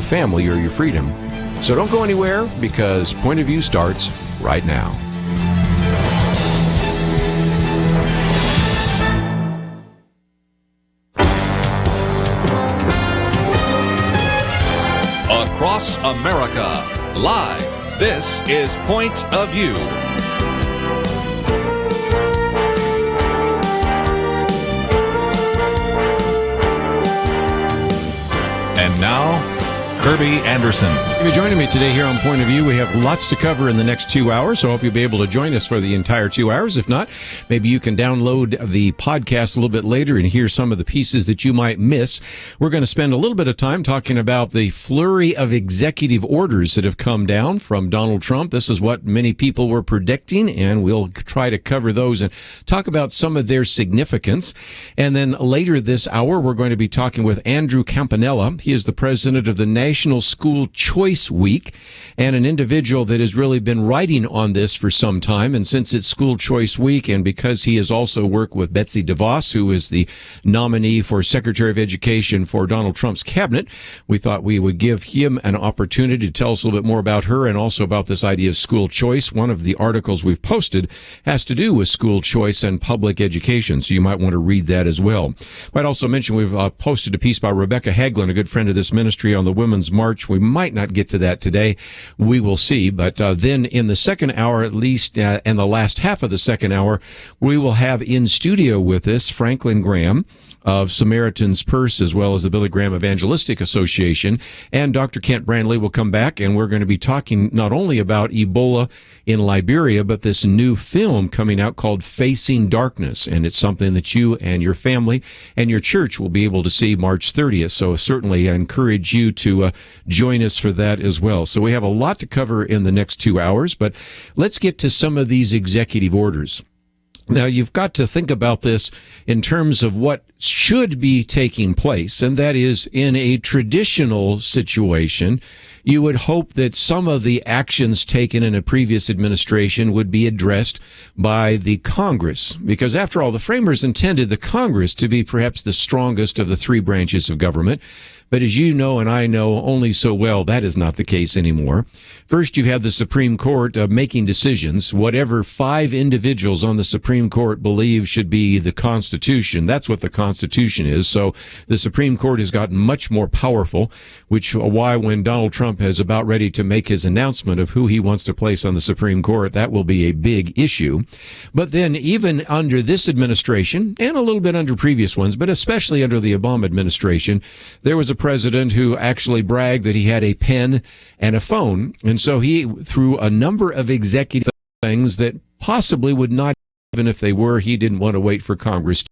family or your freedom. So don't go anywhere, because Point of View starts right now. Across America, live, this is Point of View. And now, Kerby Anderson. You're joining me today here on Point of View. We have lots to cover in the next 2 hours, so I hope you'll be able to join us for the entire 2 hours. If not, maybe you can download the podcast a little bit later and hear some of the pieces that you might miss. We're going to spend a little bit of time talking about the flurry of executive orders that have come down from Donald Trump. This is what many people were predicting, and we'll try to cover those and talk about some of their significance. And then later this hour, we're going to be talking with Andrew Campanella. He is the president of the National School Choice Week, and an individual that has really been writing on this for some time. And since it's School Choice Week, and because he has also worked with Betsy DeVos, who is the nominee for Secretary of Education for Donald Trump's cabinet, we thought we would give him an opportunity to tell us a little bit more about her and also about this idea of school choice. One of the articles we've posted has to do with school choice and public education, so you might want to read that as well. Might also mention we've posted a piece by Rebecca Hagelin, a good friend of this ministry, on the Women's March. We might not get to that today. We will see. But then in the second hour, at least, and the last half of the second hour, we will have in studio with us Franklin Graham of Samaritan's Purse, as well as the Billy Graham Evangelistic Association. And Dr. Kent Brantly will come back, and we're going to be talking not only about Ebola in Liberia, but this new film coming out called Facing Darkness. And it's something that you and your family and your church will be able to see March 30th. So certainly I encourage you to join us for that as well. So we have a lot to cover in the next 2 hours, but let's get to some of these executive orders. Now, you've got to think about this in terms of what should be taking place, and that is, in a traditional situation, you would hope that some of the actions taken in a previous administration would be addressed by the Congress, because after all, the framers intended the Congress to be perhaps the strongest of the three branches of government. But as you know and I know only so well, that is not the case anymore. First, you have the Supreme Court making decisions. Whatever 5 individuals on the Supreme Court believe should be the Constitution, that's what the Constitution is. So the Supreme Court has gotten much more powerful, which why when Donald Trump is about ready to make his announcement of who he wants to place on the Supreme Court, that will be a big issue. But then even under this administration, and a little bit under previous ones, but especially under the Obama administration, there was a president who actually bragged that he had a pen and a phone. And so he, through a number of executive things that possibly would not, even if they were, he didn't want to wait for Congress.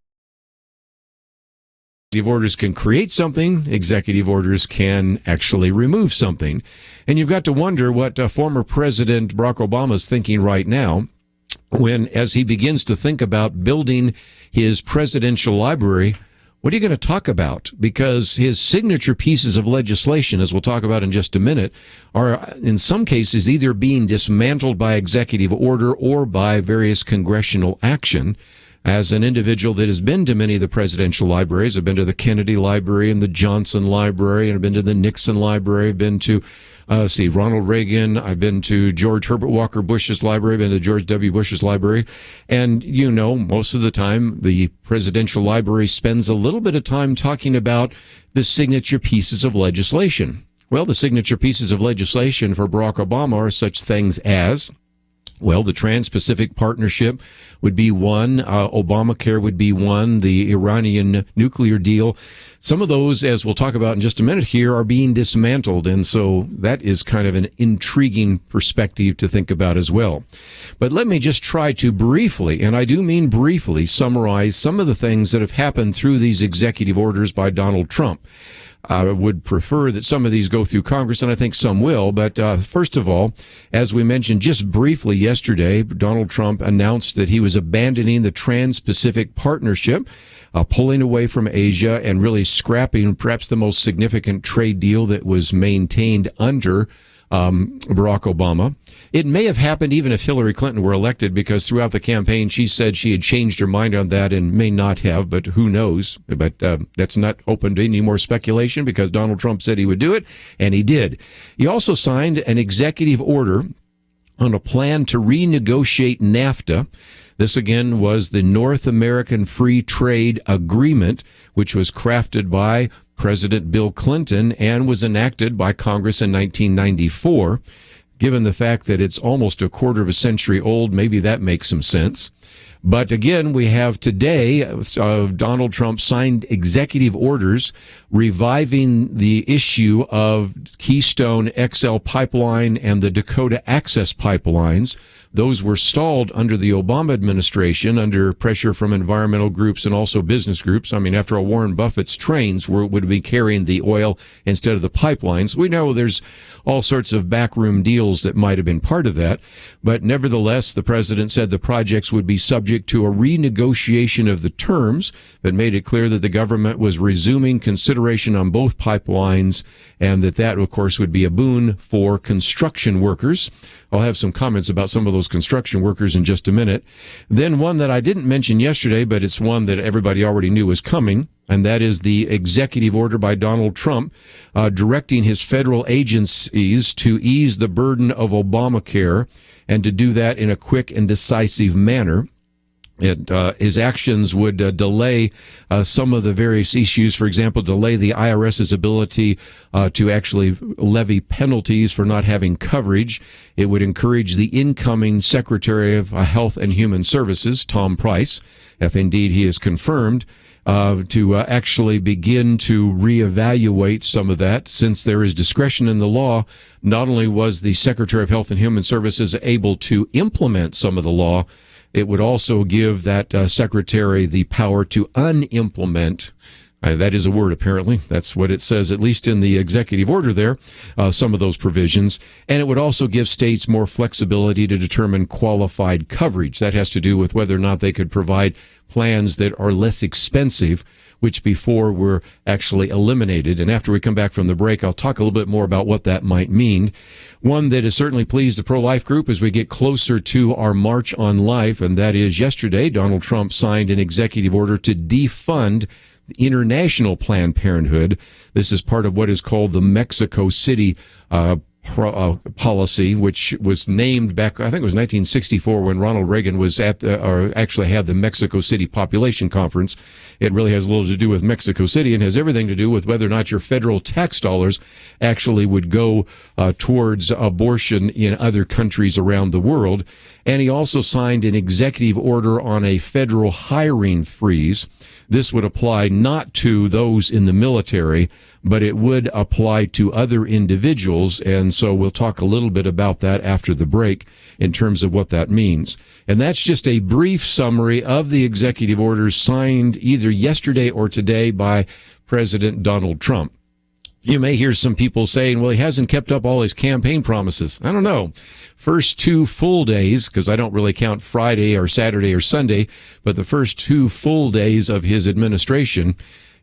Executive orders can create something. Executive orders can actually remove something. And you've got to wonder what former President Barack Obama is thinking right now when, as he begins to think about building his presidential library, what are you going to talk about? Because his signature pieces of legislation, as we'll talk about in just a minute, are in some cases either being dismantled by executive order or by various congressional action. As an individual that has been to many of the presidential libraries, I've been to the Kennedy Library and the Johnson Library, and I've been to the Nixon Library, I've been to Ronald Reagan, I've been to George Herbert Walker Bush's library, I've been to George W. Bush's library, and you know, most of the time the presidential library spends a little bit of time talking about the signature pieces of legislation. Well, the signature pieces of legislation for Barack Obama are such things as, well, the Trans-Pacific Partnership would be one, Obamacare would be one, the Iranian nuclear deal. Some of those, as we'll talk about in just a minute here, are being dismantled, and so that is kind of an intriguing perspective to think about as well. But let me just try to briefly, and I do mean briefly, summarize some of the things that have happened through these executive orders by Donald Trump. I would prefer that some of these go through Congress, and I think some will. But first of all, as we mentioned just briefly yesterday, Donald Trump announced that he was abandoning the Trans-Pacific Partnership, pulling away from Asia and really scrapping perhaps the most significant trade deal that was maintained under Barack Obama. It may have happened even if Hillary Clinton were elected, because throughout the campaign she said she had changed her mind on that and may not have, but who knows? But that's not open to any more speculation, because Donald Trump said he would do it, and he did. He also signed an executive order on a plan to renegotiate NAFTA. This, again, was the North American Free Trade Agreement, which was crafted by President Bill Clinton and was enacted by Congress in 1994. Given the fact that it's almost a quarter of a century old, maybe that makes some sense. But again, we have today Donald Trump signed executive orders reviving the issue of Keystone XL pipeline and the Dakota Access pipelines. Those were stalled under the Obama administration under pressure from environmental groups and also business groups. I mean, after all, Warren Buffett's trains would be carrying the oil instead of the pipelines. We know there's all sorts of backroom deals that might have been part of that. But nevertheless, the president said the projects would be subject to a renegotiation of the terms, but made it clear that the government was resuming consideration on both pipelines, and that, of course, would be a boon for construction workers. I'll have some comments about some of those construction workers in just a minute. Then one that I didn't mention yesterday, but it's one that everybody already knew was coming, and that is the executive order by Donald Trump directing his federal agencies to ease the burden of Obamacare and to do that in a quick and decisive manner. His actions would delay some of the various issues. For example, delay the IRS's ability to actually levy penalties for not having coverage. It would encourage the incoming Secretary of Health and Human Services, Tom Price, if indeed he is confirmed, to actually begin to reevaluate some of that. Since there is discretion in the law, not only was the Secretary of Health and Human Services able to implement some of the law, it would also give that secretary the power to unimplement. That is a word, apparently. That's what it says, at least in the executive order there, some of those provisions. And it would also give states more flexibility to determine qualified coverage. That has to do with whether or not they could provide plans that are less expensive, which before were actually eliminated. And after we come back from the break, I'll talk a little bit more about what that might mean. One that has certainly pleased the pro-life group as we get closer to our March on Life, and that is yesterday, Donald Trump signed an executive order to defund international Planned Parenthood. This is part of what is called the Mexico City policy, which was named back, I think it was 1964, when Ronald Reagan was actually had the Mexico City Population Conference. It really has little to do with Mexico City and has everything to do with whether or not your federal tax dollars actually would go towards abortion in other countries around the world. And he also signed an executive order on a federal hiring freeze. This would apply not to those in the military, but it would apply to other individuals. And so we'll talk a little bit about that after the break in terms of what that means. And that's just a brief summary of the executive orders signed either yesterday or today by President Donald Trump. You may hear some people saying, well, he hasn't kept up all his campaign promises. I don't know. First 2 full days, because I don't really count Friday or Saturday or Sunday, but the first 2 full days of his administration,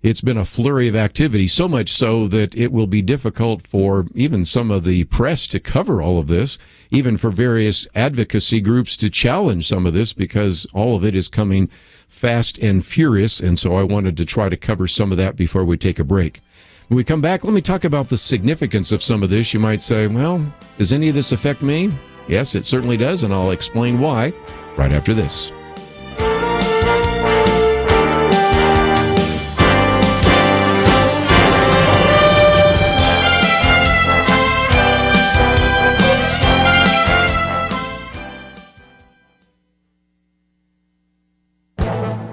it's been a flurry of activity, so much so that it will be difficult for even some of the press to cover all of this, even for various advocacy groups to challenge some of this, because all of it is coming fast and furious. And so I wanted to try to cover some of that before we take a break. When we come back, let me talk about the significance of some of this. You might say, well, does any of this affect me? Yes, it certainly does, and I'll explain why right after this.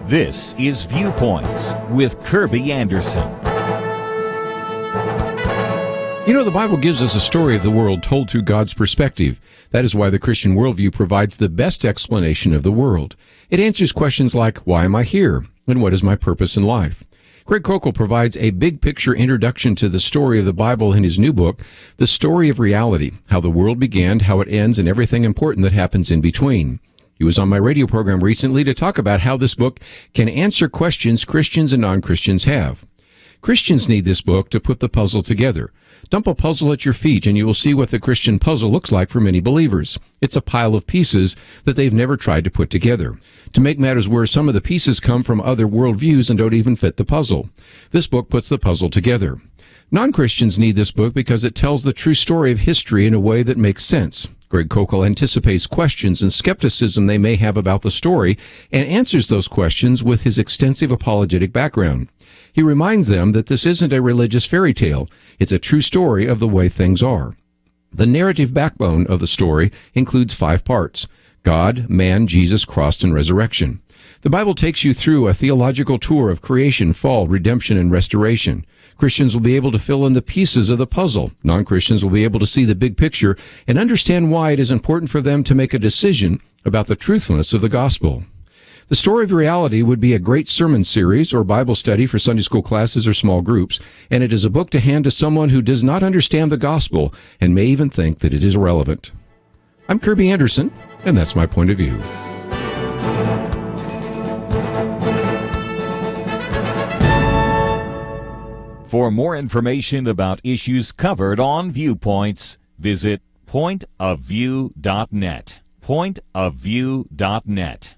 This is Viewpoints with Kerby Anderson. You know, the Bible gives us a story of the world told through God's perspective. That is why the Christian worldview provides the best explanation of the world. It answers questions like, why am I here? And what is my purpose in life? Greg Koukl provides a big-picture introduction to the story of the Bible in his new book, The Story of Reality, How the World Began, How It Ends, and Everything Important That Happens in Between. He was on my radio program recently to talk about how this book can answer questions Christians and non-Christians have. Christians need this book to put the puzzle together. Dump a puzzle at your feet and you will see what the Christian puzzle looks like for many believers. It's a pile of pieces that they've never tried to put together. To make matters worse, some of the pieces come from other worldviews and don't even fit the puzzle. This book puts the puzzle together. Non-Christians need this book because it tells the true story of history in a way that makes sense. Greg Kokel anticipates questions and skepticism they may have about the story and answers those questions with his extensive apologetic background. He reminds them that this isn't a religious fairy tale. It's a true story of the way things are. The narrative backbone of the story includes 5 parts: God, man, Jesus, cross, and resurrection. The Bible takes you through a theological tour of creation, fall, redemption, and restoration. Christians will be able to fill in the pieces of the puzzle. Non-Christians will be able to see the big picture and understand why it is important for them to make a decision about the truthfulness of the gospel. The Story of Reality would be a great sermon series or Bible study for Sunday school classes or small groups, and it is a book to hand to someone who does not understand the gospel and may even think that it is irrelevant. I'm Kerby Anderson, and that's my point of view. For more information about issues covered on Viewpoints, visit pointofview.net. Pointofview.net.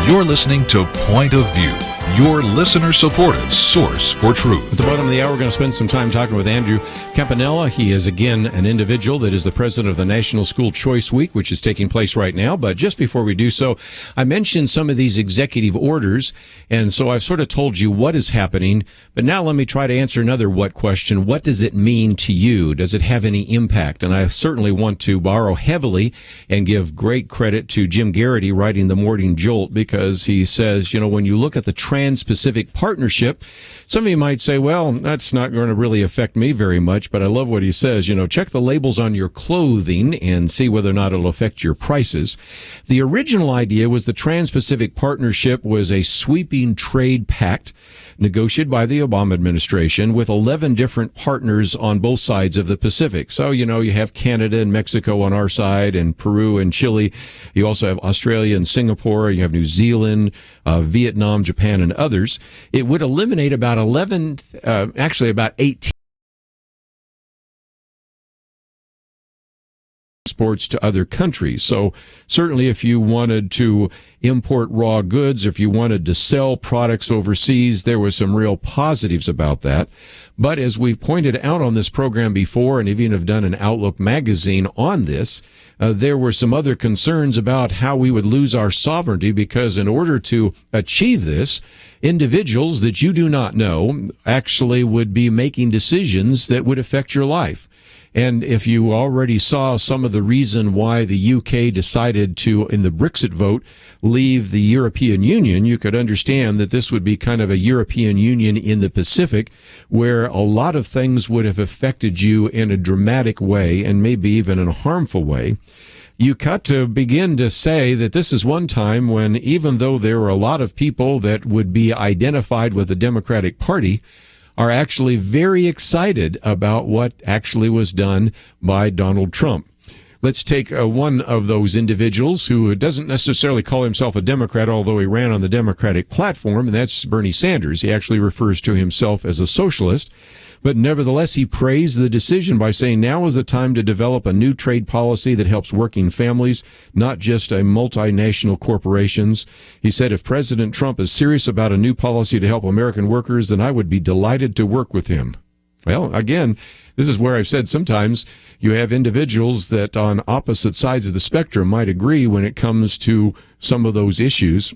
You're listening to Point of View, your listener-supported source for truth. At the bottom of the hour, we're going to spend some time talking with Andrew Campanella. He is, again, an individual that is the president of the National School Choice Week, which is taking place right now. But just before we do so, I mentioned some of these executive orders, and so I've sort of told you what is happening. But now let me try to answer another what question. What does it mean to you? Does it have any impact? And I certainly want to borrow heavily and give great credit to Jim Garrity writing the Morning Jolt, because he says, you know, when you look at the Trans-Pacific Partnership, some of you might say, well, that's not going to really affect me very much, but I love what he says. You know, check the labels on your clothing and see whether or not it'll affect your prices. The original idea was the Trans-Pacific Partnership was a sweeping trade pact negotiated by the Obama administration with 11 different partners on both sides of the Pacific. So, you know, you have Canada and Mexico on our side and Peru and Chile. You also have Australia and Singapore. You have New Zealand, Vietnam, Japan, and others. It would eliminate about 18 exports to other countries. So certainly if you wanted to import raw goods, if you wanted to sell products overseas, there were some real positives about that. But as we've pointed out on this program before, and even have done an Outlook magazine on this, there were some other concerns about how we would lose our sovereignty, because in order to achieve this, individuals that you do not know actually would be making decisions that would affect your life. And if you already saw some of the reason why the UK decided to, in the Brexit vote, leave the European Union, you could understand that this would be kind of a European Union in the Pacific, where a lot of things would have affected you in a dramatic way and maybe even in a harmful way. You got to begin to say that this is one time when, even though there were a lot of people that would be identified with the Democratic Party, are actually very excited about what actually was done by Donald Trump. Let's take one of those individuals who doesn't necessarily call himself a Democrat, although he ran on the Democratic platform, and that's Bernie Sanders. He actually refers to himself as a socialist, but nevertheless, he praised the decision by saying now is the time to develop a new trade policy that helps working families, not just multinational corporations. He said if President Trump is serious about a new policy to help American workers, then I would be delighted to work with him. Well, again, this is where I've said sometimes you have individuals that on opposite sides of the spectrum might agree when it comes to some of those issues.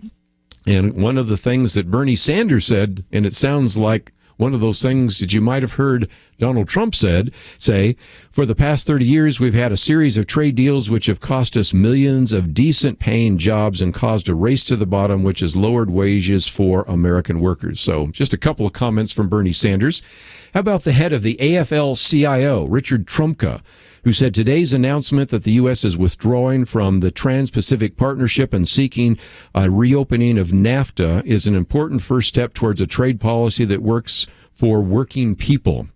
And one of the things that Bernie Sanders said, and it sounds like one of those things that you might have heard Donald Trump say, for the past 30 years, we've had a series of trade deals which have cost us millions of decent paying jobs and caused a race to the bottom, which has lowered wages for American workers. So just a couple of comments from Bernie Sanders. How about the head of the AFL-CIO, Richard Trumka, who said today's announcement that the U.S. is withdrawing from the Trans-Pacific Partnership and seeking a reopening of NAFTA is an important first step towards a trade policy that works for working people.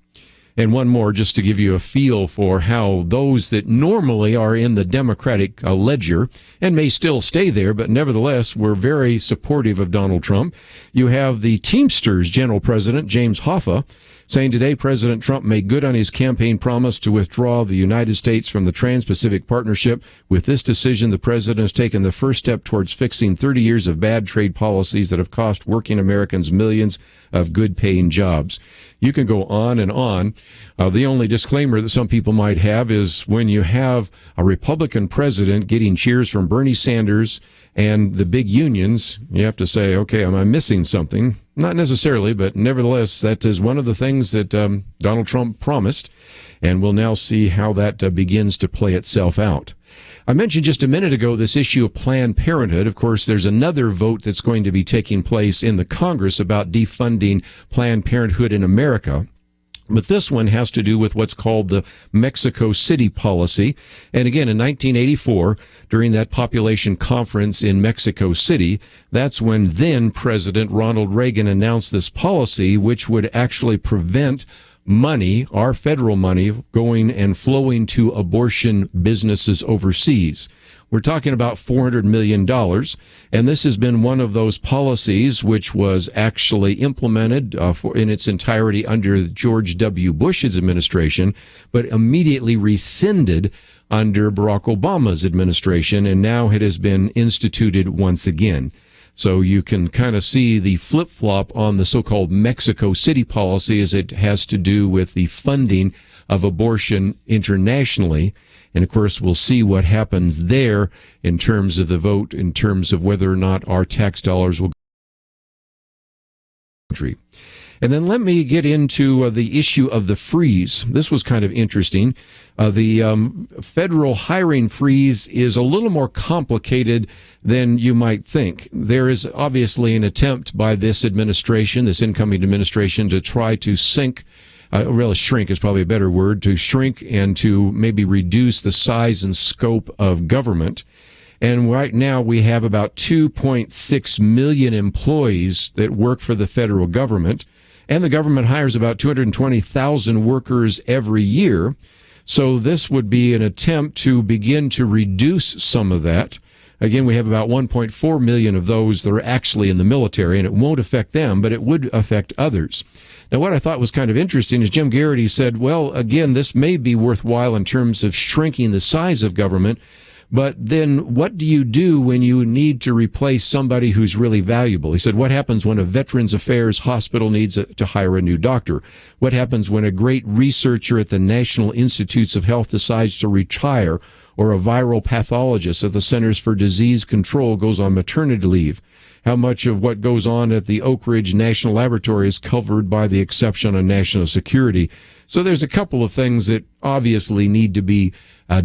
And one more, just to give you a feel for how those that normally are in the Democratic ledger and may still stay there, but nevertheless were very supportive of Donald Trump. You have the Teamsters General President, James Hoffa, saying today President Trump made good on his campaign promise to withdraw the United States from the Trans-Pacific Partnership. With this decision, the president has taken the first step towards fixing 30 years of bad trade policies that have cost working Americans millions of good-paying jobs. You can go on and on. The only disclaimer that some people might have is when you have a Republican president getting cheers from Bernie Sanders and the big unions, you have to say, okay, am I missing something? Not necessarily, but nevertheless, that is one of the things that Donald Trump promised, and we'll now see how that begins to play itself out. I mentioned just a minute ago this issue of Planned Parenthood. Of course, there's another vote that's going to be taking place in the Congress about defunding Planned Parenthood in America. But this one has to do with what's called the Mexico City policy. And again, in 1984, during that population conference in Mexico City, that's when then President Ronald Reagan announced this policy, which would actually prevent money, our federal money, going and flowing to abortion businesses overseas. We're talking about $400 million, and this has been one of those policies which was actually implemented in its entirety under George W. Bush's administration, but immediately rescinded under Barack Obama's administration, and now it has been instituted once again. So you can kind of see the flip-flop on the so-called Mexico City policy as it has to do with the funding of abortion internationally. And, of course, we'll see what happens there in terms of the vote, in terms of whether or not our tax dollars will go to the country. And then let me get into the issue of the freeze. This was kind of interesting. The federal hiring freeze is a little more complicated than you might think. There is obviously an attempt by this administration, this incoming administration, to try to shrink is probably a better word, to shrink and to maybe reduce the size and scope of government. And right now we have about 2.6 million employees that work for the federal government. And the government hires about 220,000 workers every year. So this would be an attempt to begin to reduce some of that. Again, we have about 1.4 million of those that are actually in the military, and it won't affect them, but it would affect others. Now, what I thought was kind of interesting is Jim Garrity said, well, again, this may be worthwhile in terms of shrinking the size of government, but then what do you do when you need to replace somebody who's really valuable? He said, what happens when a Veterans Affairs hospital needs to hire a new doctor? What happens when a great researcher at the National Institutes of Health decides to retire, or a viral pathologist at the Centers for Disease Control goes on maternity leave? How much of what goes on at the Oak Ridge National Laboratory is covered by the exception on national security? So there's a couple of things that obviously need to be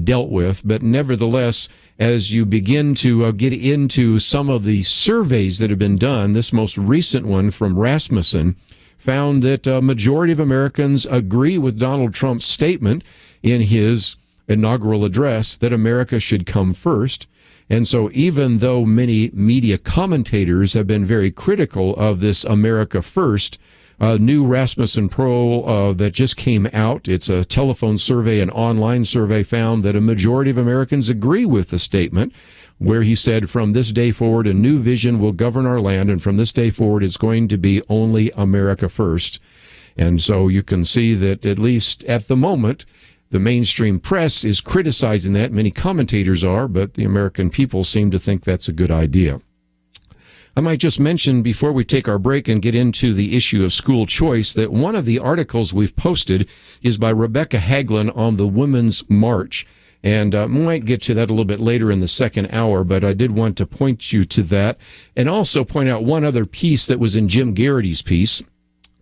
dealt with, but nevertheless, as you begin to get into some of the surveys that have been done, this most recent one from Rasmussen found that a majority of Americans agree with Donald Trump's statement in his inaugural address that America should come first. And so even though many media commentators have been very critical of this America First, A new Rasmussen poll that just came out. It's a telephone survey, an online survey, found that a majority of Americans agree with the statement where he said, from this day forward, a new vision will govern our land, and from this day forward, it's going to be only America first. And so you can see that, at least at the moment, the mainstream press is criticizing that. Many commentators are, but the American people seem to think that's a good idea. I might just mention before we take our break and get into the issue of school choice that one of the articles we've posted is by Rebecca Haglin on the Women's March. And we might get to that a little bit later in the second hour, but I did want to point you to that and also point out one other piece that was in Jim Garrity's piece.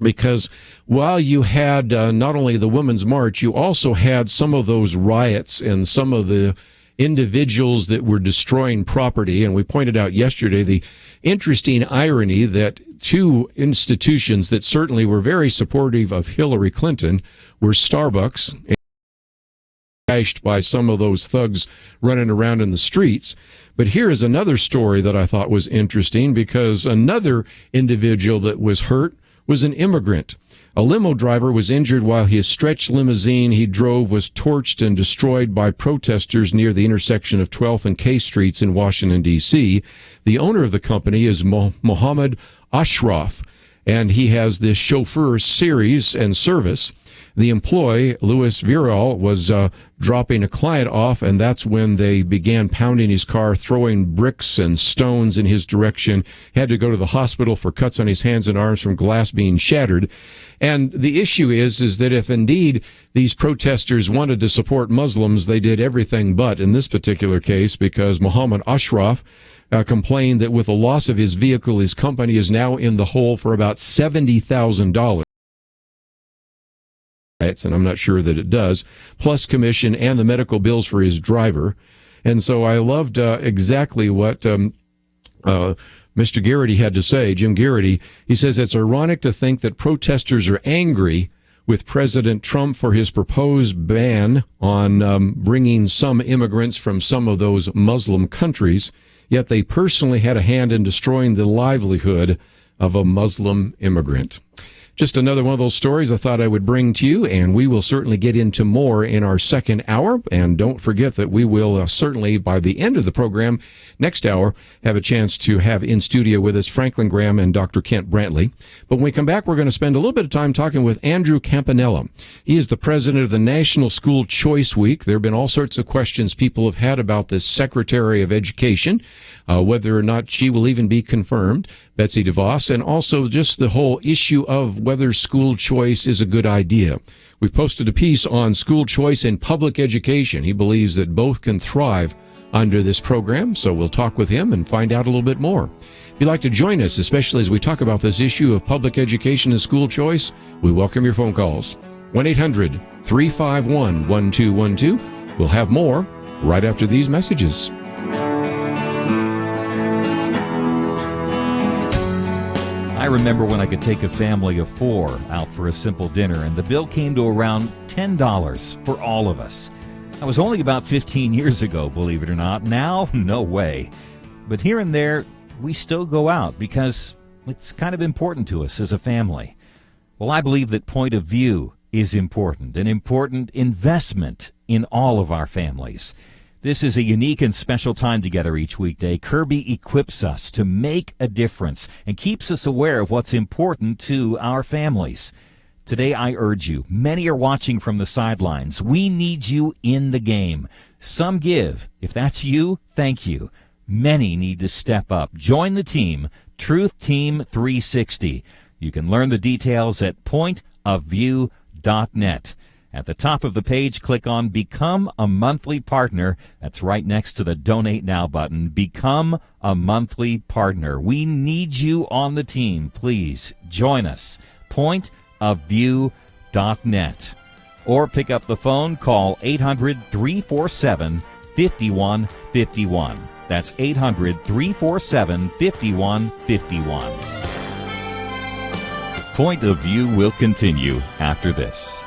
Because while you had not only the Women's March, you also had some of those riots and some of the individuals that were destroying property. And we pointed out yesterday the interesting irony that two institutions that certainly were very supportive of Hillary Clinton were Starbucks, bashed by some of those thugs running around in the streets. But here is another story that I thought was interesting, because another individual that was hurt was an immigrant. A limo driver was injured while his stretch limousine he drove was torched and destroyed by protesters near the intersection of 12th and K Streets in Washington, D.C. The owner of the company is Mohammed Ashraf, and he has this chauffeur series and service. The employee, Louis Viral, was dropping a client off, and that's when they began pounding his car, throwing bricks and stones in his direction. He had to go to the hospital for cuts on his hands and arms from glass being shattered. And the issue is that if indeed these protesters wanted to support Muslims, they did everything but in this particular case, because Mohammed Ashraf complained that with the loss of his vehicle, his company is now in the hole for about $70,000. And I'm not sure that it does, plus commission and the medical bills for his driver. And so I loved exactly what Mr. Garrity had to say, Jim Garrity. He says it's ironic to think that protesters are angry with President Trump for his proposed ban on bringing some immigrants from some of those Muslim countries, yet they personally had a hand in destroying the livelihood of a Muslim immigrant. Just another one of those stories I thought I would bring to you, and we will certainly get into more in our second hour. And don't forget that we will certainly, by the end of the program, next hour, have a chance to have in studio with us Franklin Graham and Dr. Kent Brantly. But when we come back, we're going to spend a little bit of time talking with Andrew Campanella. He is the president of the National School Choice Week. There have been all sorts of questions people have had about this Secretary of Education, whether or not she will even be confirmed, Betsy DeVos, and also just the whole issue of whether school choice is a good idea. We've posted a piece on school choice in public education. He believes that both can thrive under this program, so we'll talk with him and find out a little bit more. If you'd like to join us, especially as we talk about this issue of public education and school choice, we welcome your phone calls. 1-800-351-1212. We'll have more right after these messages. I remember when I could take a family of 4 out for a simple dinner, and the bill came to around $10 for all of us. That was only about 15 years ago, believe it or not. Now, no way. But here and there, we still go out because it's kind of important to us as a family. Well, I believe that point of view is important, an important investment in all of our families. This is a unique and special time together each weekday. Kerby equips us to make a difference and keeps us aware of what's important to our families. Today, I urge you, many are watching from the sidelines. We need you in the game. Some give. If that's you, thank you. Many need to step up. Join the team, Truth Team 360. You can learn the details at pointofview.net. At the top of the page, click on Become a Monthly Partner. That's right next to the Donate Now button. Become a Monthly Partner. We need you on the team. Please join us. Pointofview.net. Or pick up the phone, call 800-347-5151. That's 800-347-5151. Point of View will continue after this.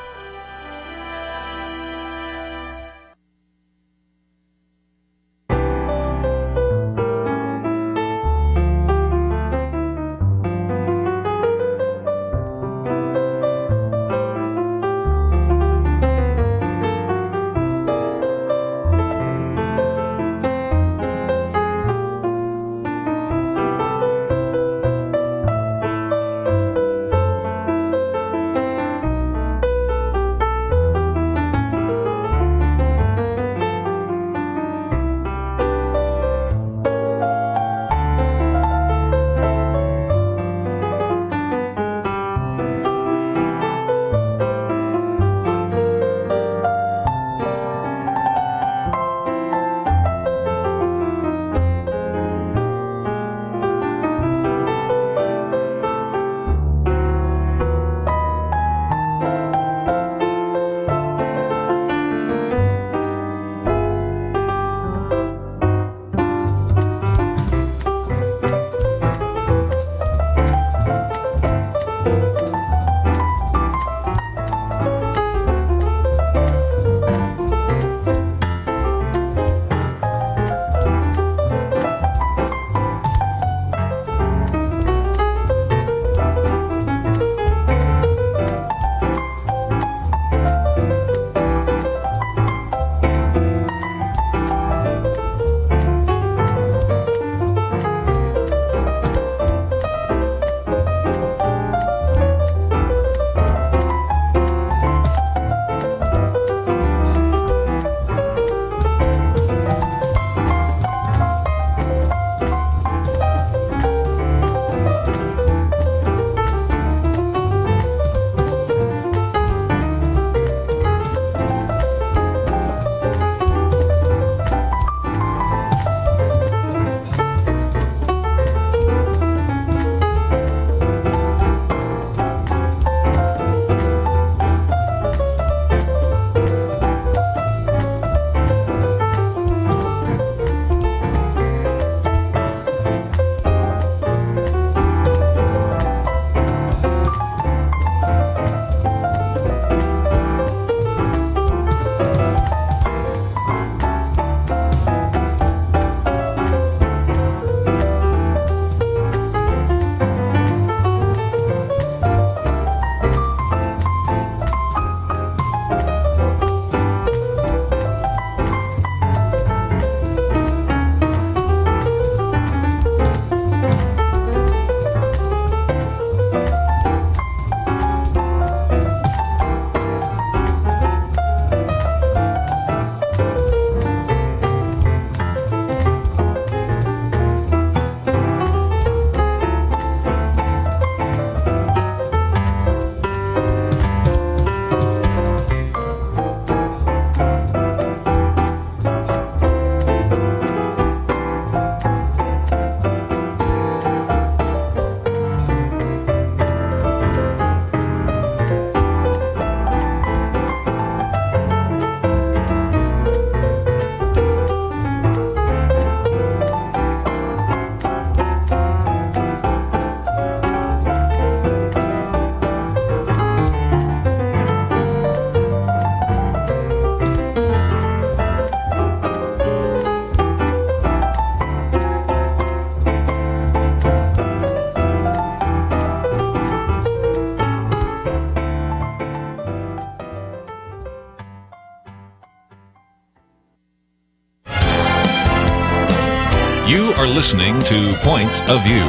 are listening to Point of View.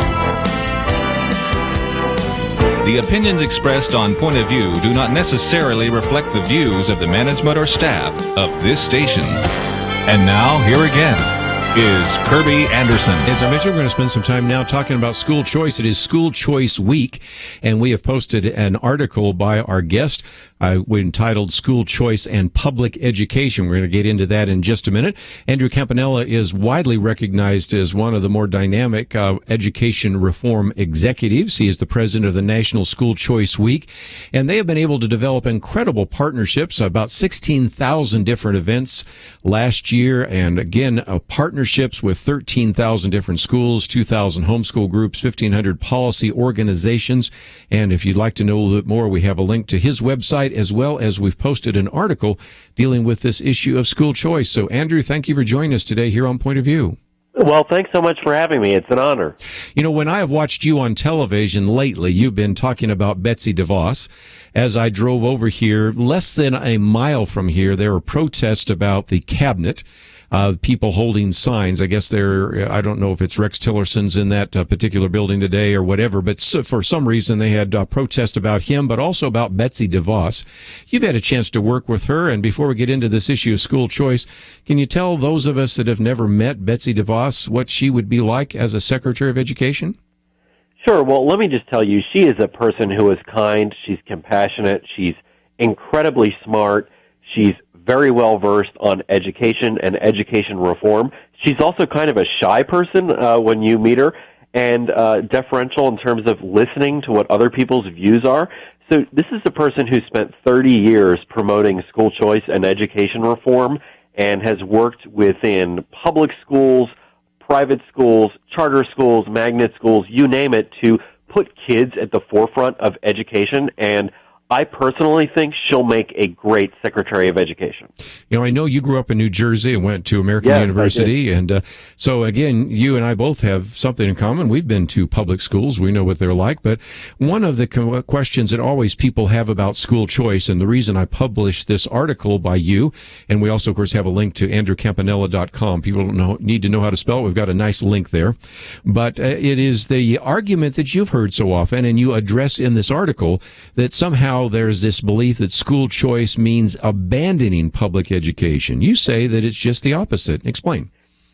The opinions expressed on Point of View do not necessarily reflect the views of the management or staff of this station. And now, here again is Kerby Anderson. As I mentioned, we're going to spend some time now talking about school choice. It is School Choice Week, and we have posted an article by our guest we entitled School Choice and Public Education. We're going to get into that in just a minute. Andrew Campanella is widely recognized as one of the more dynamic education reform executives. He is the president of the National School Choice Week, and they have been able to develop incredible partnerships, about 16,000 different events last year, and again, partnerships with 13,000 different schools, 2,000 homeschool groups, 1,500 policy organizations. And if you'd like to know a little bit more, we have a link to his website, as well as we've posted an article dealing with this issue of school choice. So, Andrew, thank you for joining us today here on Point of View. Well, thanks so much for having me. It's an honor. You know, when I have watched you on television lately, you've been talking about Betsy DeVos. As I drove over here, less than a mile from here, there were protests about the cabinet. People holding signs. I guess I don't know if it's Rex Tillerson's in that particular building today or whatever, but for some reason they had protests about him, but also about Betsy DeVos. You've had a chance to work with her, and before we get into this issue of school choice, can you tell those of us that have never met Betsy DeVos what she would be like as a Secretary of Education? Sure. Well, let me just tell you, she is a person who is kind, she's compassionate, she's incredibly smart, she's very well versed on education and education reform. She's also kind of a shy person when you meet her, and deferential in terms of listening to what other people's views are. So this is a person who spent 30 years promoting school choice and education reform and has worked within public schools, private schools, charter schools, magnet schools, you name it, to put kids at the forefront of education. And I personally think she'll make a great Secretary of Education. You know, I know you grew up in New Jersey and went to American University, and so again, you and I both have something in common. We've been to public schools. We know what they're like, but one of the questions that always people have about school choice, and the reason I published this article by you, and we also, of course, have a link to andrewcampanella.com. People don't need to know how to spell it. We've got a nice link there, but it is the argument that you've heard so often, and you address in this article, that somehow there's this belief that school choice means abandoning public education. You say that it's just the opposite. Explain.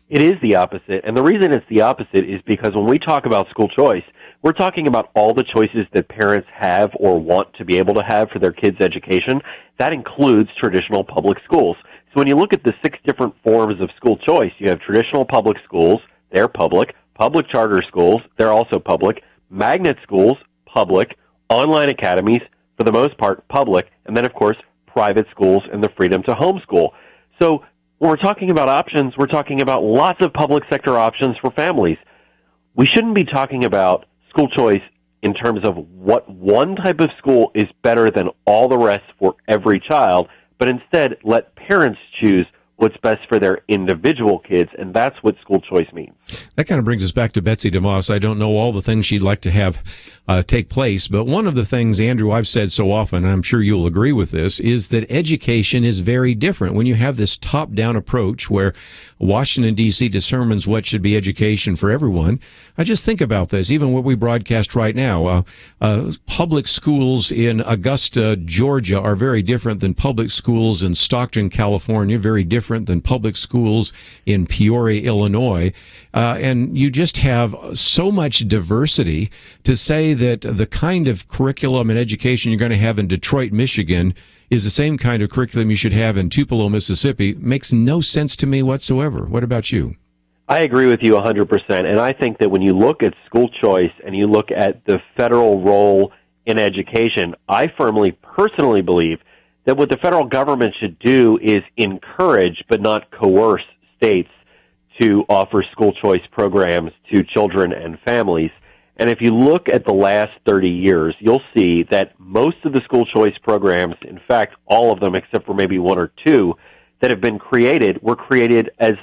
It is the opposite, and the reason it's the opposite is because when we talk about school choice, we're talking about all the choices that parents have or want to be able to have for their kids' education. That includes traditional public schools. So when you look at the 6 different forms of school choice, you have traditional public schools, they're public, public charter schools, they're also public, magnet schools, public, online academies, for the most part, public, and then, of course, private schools and the freedom to homeschool. So when we're talking about options, we're talking about lots of public sector options for families. We shouldn't be talking about school choice in terms of what one type of school is better than all the rest for every child, but instead let parents choose what's best for their individual kids, and that's what school choice means. That kind of brings us back to Betsy DeVos. I don't know all the things she'd like to have take place, but one of the things, Andrew, I've said so often, and I'm sure you'll agree with this, is that education is very different. When you have this top-down approach where Washington, D.C. determines what should be education for everyone, I just think about this, even what we broadcast right now. Public schools in Augusta, Georgia are very different than public schools in Stockton, California, very different than public schools in Peoria, Illinois. And you just have so much diversity to say that the kind of curriculum and education you're going to have in Detroit, Michigan is the same kind of curriculum you should have in Tupelo, Mississippi makes no sense to me whatsoever. What about you? I agree with you 100%, and I think that when you look at school choice and you look at the federal role in education, I firmly, personally believe that what the federal government should do is encourage but not coerce states to offer school choice programs to children and families. And if you look at the last 30 years, you'll see that most of the school choice programs, in fact, all of them except for maybe 1 or 2 that have been created, were created as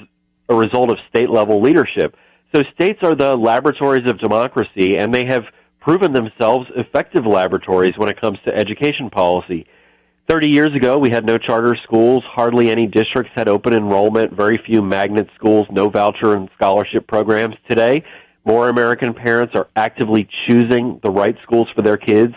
a result of state-level leadership. So states are the laboratories of democracy, and they have proven themselves effective laboratories when it comes to education policy. 30 years ago, we had no charter schools. Hardly any districts had open enrollment, very few magnet schools, no voucher and scholarship programs. Today, more American parents are actively choosing the right schools for their kids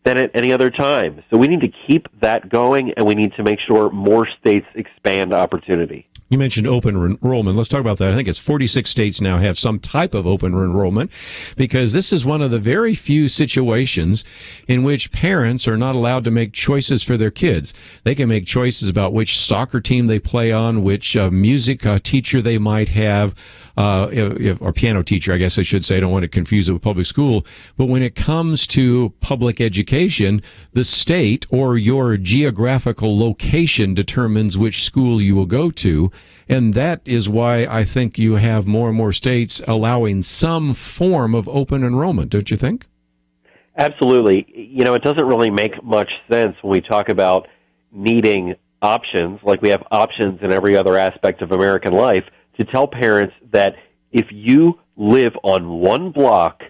than at any other time. So we need to keep that going, and we need to make sure more states expand opportunity. You mentioned open enrollment. Let's talk about that. I think it's 46 states now have some type of open enrollment, because this is one of the very few situations in which parents are not allowed to make choices for their kids. They can make choices about which soccer team they play on, which music teacher they might have, or piano teacher, I guess I should say. I don't want to confuse it with public school. But when it comes to public education, the state or your geographical location determines which school you will go to. And that is why I think you have more and more states allowing some form of open enrollment, don't you think? Absolutely. You know, it doesn't really make much sense when we talk about needing options, like we have options in every other aspect of American life, to tell parents that if you live on one block,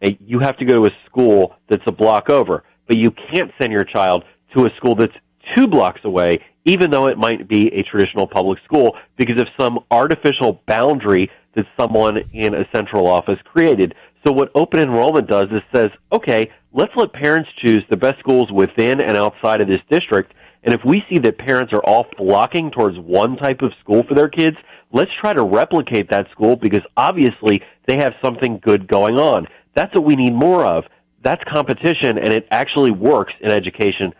you have to go to a school that's a block over, but you can't send your child to a school that's 2 blocks away, even though it might be a traditional public school, because of some artificial boundary that someone in a central office created. So what open enrollment does is says, okay, let's let parents choose the best schools within and outside of this district, and if we see that parents are all flocking towards one type of school for their kids, let's try to replicate that school, because obviously they have something good going on. That's what we need more of. That's competition, and it actually works in education,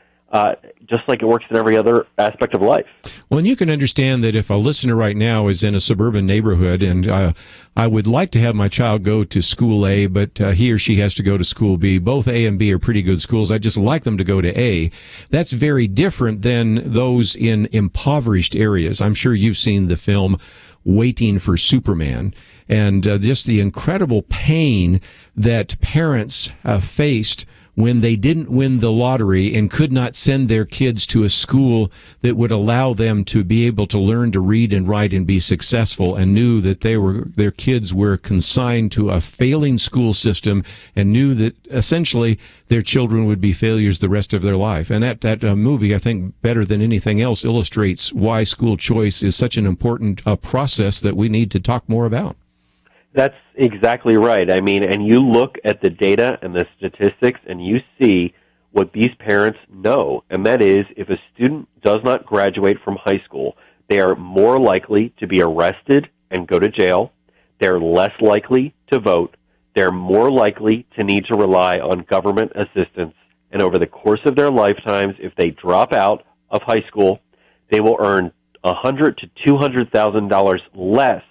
just like it works in every other aspect of life. Well, and you can understand that if a listener right now is in a suburban neighborhood and I would like to have my child go to school A, but he or she has to go to school B. Both A and B are pretty good schools. I'd just like them to go to A. That's very different than those in impoverished areas. I'm sure you've seen the film Waiting for Superman, and just the incredible pain that parents have faced when they didn't win the lottery and could not send their kids to a school that would allow them to be able to learn to read and write and be successful, and knew that their kids were consigned to a failing school system, and knew that essentially their children would be failures the rest of their life. And that movie, I think, better than anything else, illustrates why school choice is such an important process that we need to talk more about. That's exactly right. I mean, and you look at the data and the statistics, and you see what these parents know, and that is, if a student does not graduate from high school, they are more likely to be arrested and go to jail. They're less likely to vote. They're more likely to need to rely on government assistance. And over the course of their lifetimes, if they drop out of high school, they will earn $100,000 to $200,000 less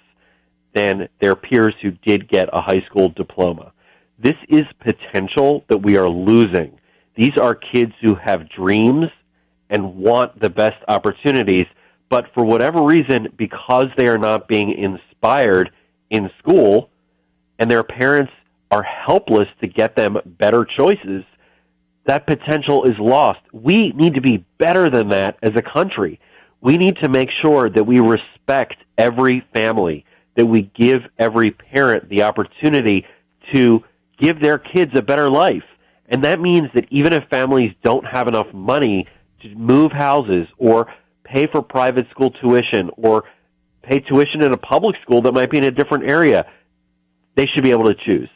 than their peers who did get a high school diploma. This is potential that we are losing. These are kids who have dreams and want the best opportunities, but for whatever reason, because they are not being inspired in school and their parents are helpless to get them better choices, that potential is lost. We need to be better than that as a country. We need to make sure that we respect every family, that we give every parent the opportunity to give their kids a better life. And that means that even if families don't have enough money to move houses or pay for private school tuition or pay tuition in a public school that might be in a different area, they should be able to choose.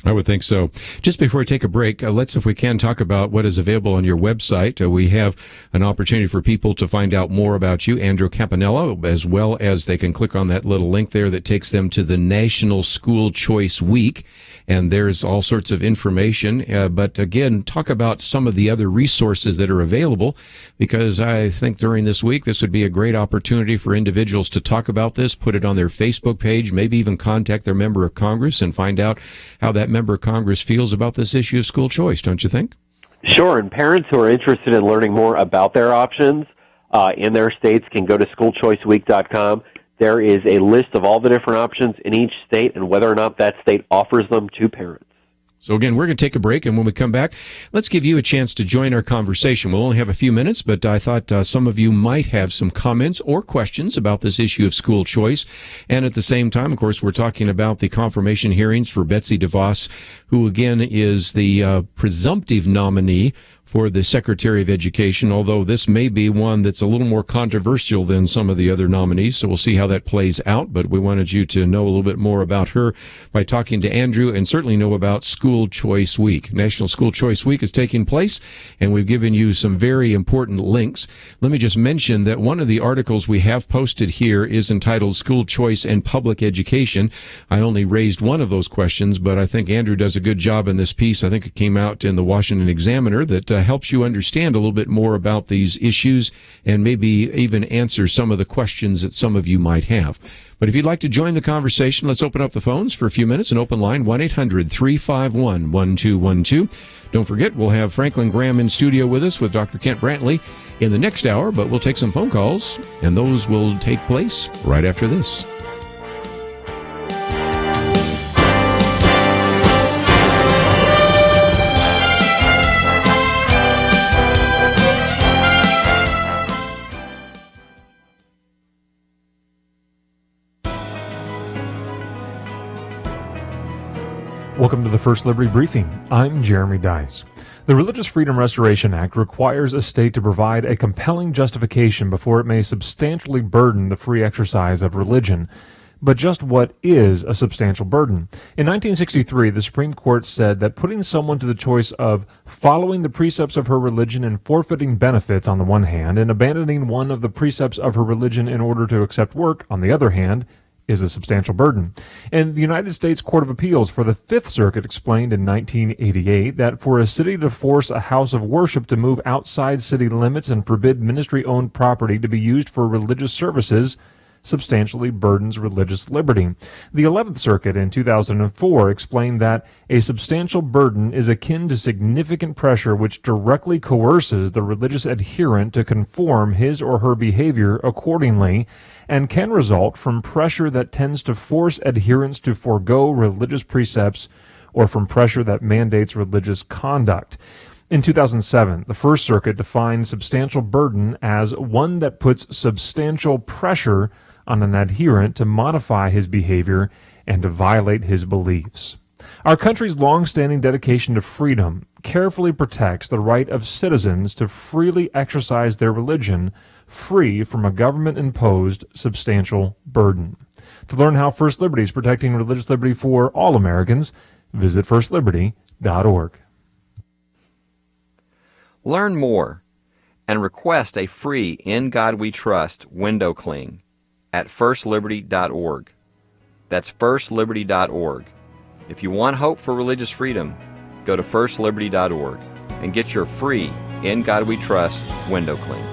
I would think so. Just before we take a break, let's, if we can, talk about what is available on your website. We have an opportunity for people to find out more about you, Andrew Campanella, as well as they can click on that little link there that takes them to the National School Choice Week. And there's all sorts of information. But again, talk about some of the other resources that are available, because I think during this week, this would be a great opportunity for individuals to talk about this, put it on their Facebook page, maybe even contact their member of Congress and find out how that member of Congress feels about this issue of school choice, don't you think? Sure, and parents who are interested in learning more about their options in their states can go to schoolchoiceweek.com. There is a list of all the different options in each state and whether or not that state offers them to parents. So again, we're going to take a break, and when we come back, let's give you a chance to join our conversation. We'll only have a few minutes, but I thought some of you might have some comments or questions about this issue of school choice. And at the same time, of course, we're talking about the confirmation hearings for Betsy DeVos, who again is the presumptive nominee for the Secretary of Education, although this may be one that's a little more controversial than some of the other nominees, so we'll see how that plays out. But we wanted you to know a little bit more about her by talking to Andrew, and certainly know about School Choice Week. National School Choice Week is taking place, and we've given you some very important links. Let me just mention that one of the articles we have posted here is entitled School Choice and Public Education. I only raised one of those questions, but I think Andrew does a good job in this piece. I think it came out in the Washington Examiner that helps you understand a little bit more about these issues and maybe even answer some of the questions that some of you might have. But if you'd like to join the conversation, let's open up the phones for a few minutes. An open line, 1-800-351-1212. Don't forget, we'll have Franklin Graham in studio with us with Dr. Kent Brantly in the next hour, but we'll take some phone calls, and those will take place right after this. Welcome to the First Liberty Briefing. I'm Jeremy Dice. The Religious Freedom Restoration Act requires a state to provide a compelling justification before it may substantially burden the free exercise of religion. But just what is a substantial burden? In 1963, the Supreme Court said that putting someone to the choice of following the precepts of her religion and forfeiting benefits on the one hand, and abandoning one of the precepts of her religion in order to accept work on the other hand, is a substantial burden. And the United States Court of Appeals for the Fifth Circuit explained in 1988 that for a city to force a house of worship to move outside city limits and forbid ministry-owned property to be used for religious services substantially burdens religious liberty. The 11th Circuit in 2004 explained that a substantial burden is akin to significant pressure which directly coerces the religious adherent to conform his or her behavior accordingly, and can result from pressure that tends to force adherents to forego religious precepts or from pressure that mandates religious conduct. In 2007, the First Circuit defined substantial burden as one that puts substantial pressure on an adherent to modify his behavior and to violate his beliefs. Our country's long-standing dedication to freedom carefully protects the right of citizens to freely exercise their religion, free from a government-imposed substantial burden. To learn how First Liberty is protecting religious liberty for all Americans, visit firstliberty.org. Learn more and request a free In God We Trust window cling at firstliberty.org. That's firstliberty.org. If you want hope for religious freedom, go to firstliberty.org and get your free In God We Trust window cling.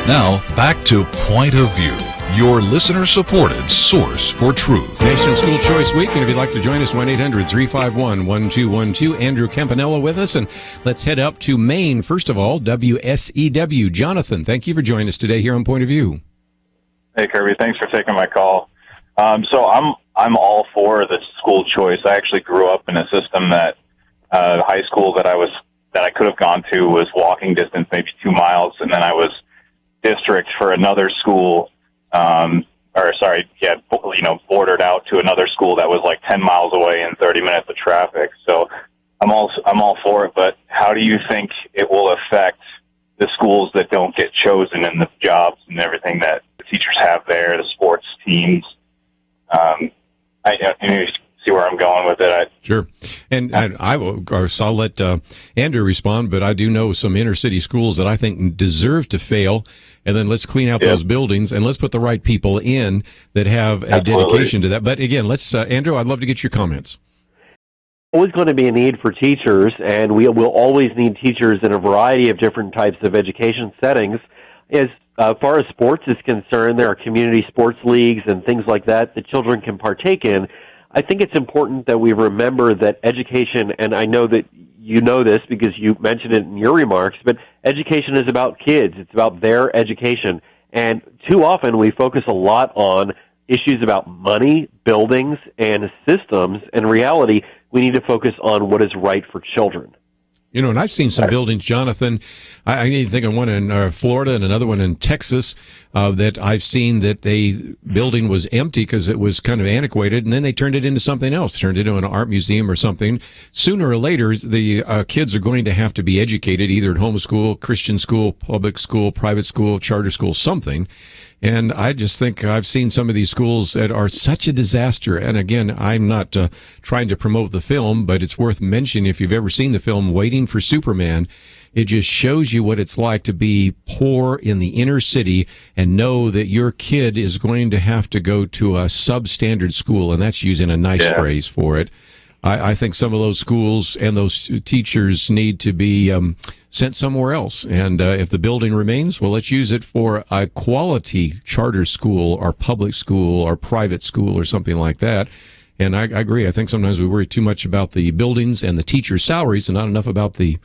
Now, back to Point of View, your listener-supported source for truth. National School Choice Week, and if you'd like to join us, 1-800-351-1212. Andrew Campanella with us, and let's head up to Maine. First of all, WSEW. Jonathan, thank you for joining us today here on Point of View. Hey, Kerby, thanks for taking my call. So I'm all for the school choice. I actually grew up in a system that high school that I could have gone to was walking distance, maybe 2 miles, and then I was district for another school, bordered out to another school that was like 10 miles away and 30 minutes of traffic. So I'm all for it, but how do you think it will affect the schools that don't get chosen and the jobs and everything that the teachers have there, the sports teams? you see where I'm going with it. Sure. And I'll let Andrew respond, but I do know some inner city schools that I think deserve to fail. And then let's clean out those buildings and let's put the right people in that have a dedication to that. But again, let's, Andrew, I'd love to get your comments. Always going to be a need for teachers, and we will always need teachers in a variety of different types of education settings. As far as sports is concerned, there are community sports leagues and things like that children can partake in. I think it's important that we remember that education, and I know that you know this because you mentioned it in your remarks, but education is about kids. It's about their education. And too often we focus a lot on issues about money, buildings, and systems. In reality, we need to focus on what is right for children. You know, and I've seen some buildings, Jonathan. I need to think of one in Florida and another one in Texas that I've seen that the building was empty because it was kind of antiquated, and then they turned it into something else, turned it into an art museum or something. Sooner or later, the kids are going to have to be educated either at homeschool, Christian school, public school, private school, charter school, something. And I just think I've seen some of these schools that are such a disaster. And again, I'm not trying to promote the film, but it's worth mentioning if you've ever seen the film Waiting for Superman, it just shows you what it's like to be poor in the inner city and know that your kid is going to have to go to a substandard school. And that's using a nice phrase for it. I think some of those schools and those teachers need to be sent somewhere else. And if the building remains, well, let's use it for a quality charter school or public school or private school or something like that. And I agree. I think sometimes we worry too much about the buildings and the teachers' salaries and not enough about the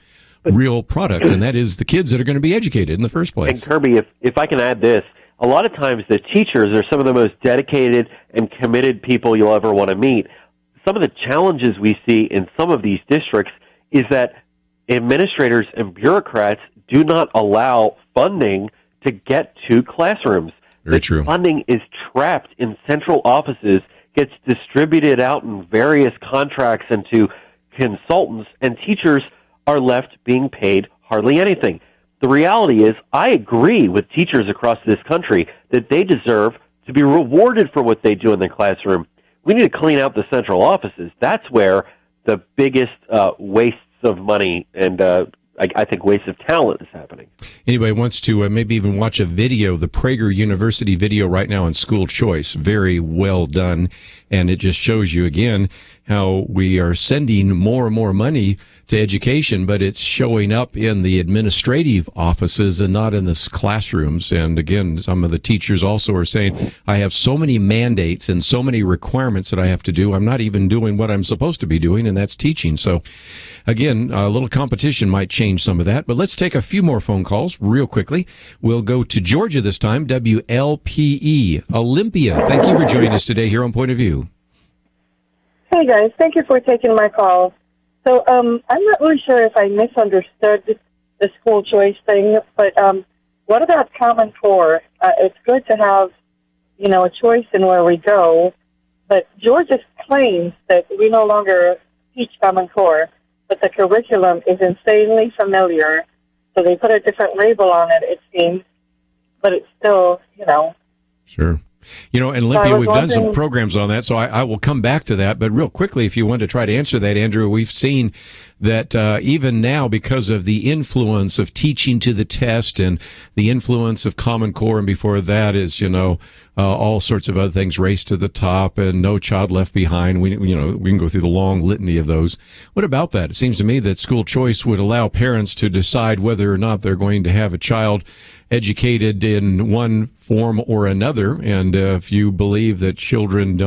real product, and that is the kids that are going to be educated in the first place. And Kerby, if I can add this, a lot of times the teachers are some of the most dedicated and committed people you'll ever want to meet. Some of the challenges we see in some of these districts is that administrators and bureaucrats do not allow funding to get to classrooms. Very true. Funding is trapped in central offices, gets distributed out in various contracts and to consultants, and teachers are left being paid hardly anything. The reality is, I agree with teachers across this country that they deserve to be rewarded for what they do in the classroom. We need to clean out the central offices. That's where the biggest wastes of money and I think waste of talent is happening. Anybody wants to maybe even watch a video, the Prager University video right now on school choice, very well done. And it just shows you again how we are sending more and more money to education, but it's showing up in the administrative offices and not in the classrooms. And again, some of the teachers also are saying, I have so many mandates and so many requirements that I have to do. I'm not even doing what I'm supposed to be doing, and that's teaching. So again, a little competition might change some of that, but let's take a few more phone calls real quickly. We'll go to Georgia this time, WLPE. Olympia, thank you for joining us today here on Point of View. Hey guys, thank you for taking my call. So I'm not really sure if I misunderstood the school choice thing, but what about Common Core? It's good to have, a choice in where we go, but Georgia claims that we no longer teach Common Core, but the curriculum is insanely familiar, so they put a different label on it, it seems, but it's still, Sure. And Olympia, we've done some programs on that, so I will come back to that. But real quickly, if you want to try to answer that, Andrew, we've seen that even now, because of the influence of teaching to the test and the influence of Common Core, and before that is, all sorts of other things, Race to the Top and No Child Left Behind. We can go through the long litany of those. What about that? It seems to me that school choice would allow parents to decide whether or not they're going to have a child educated in one form or another. And if you believe that children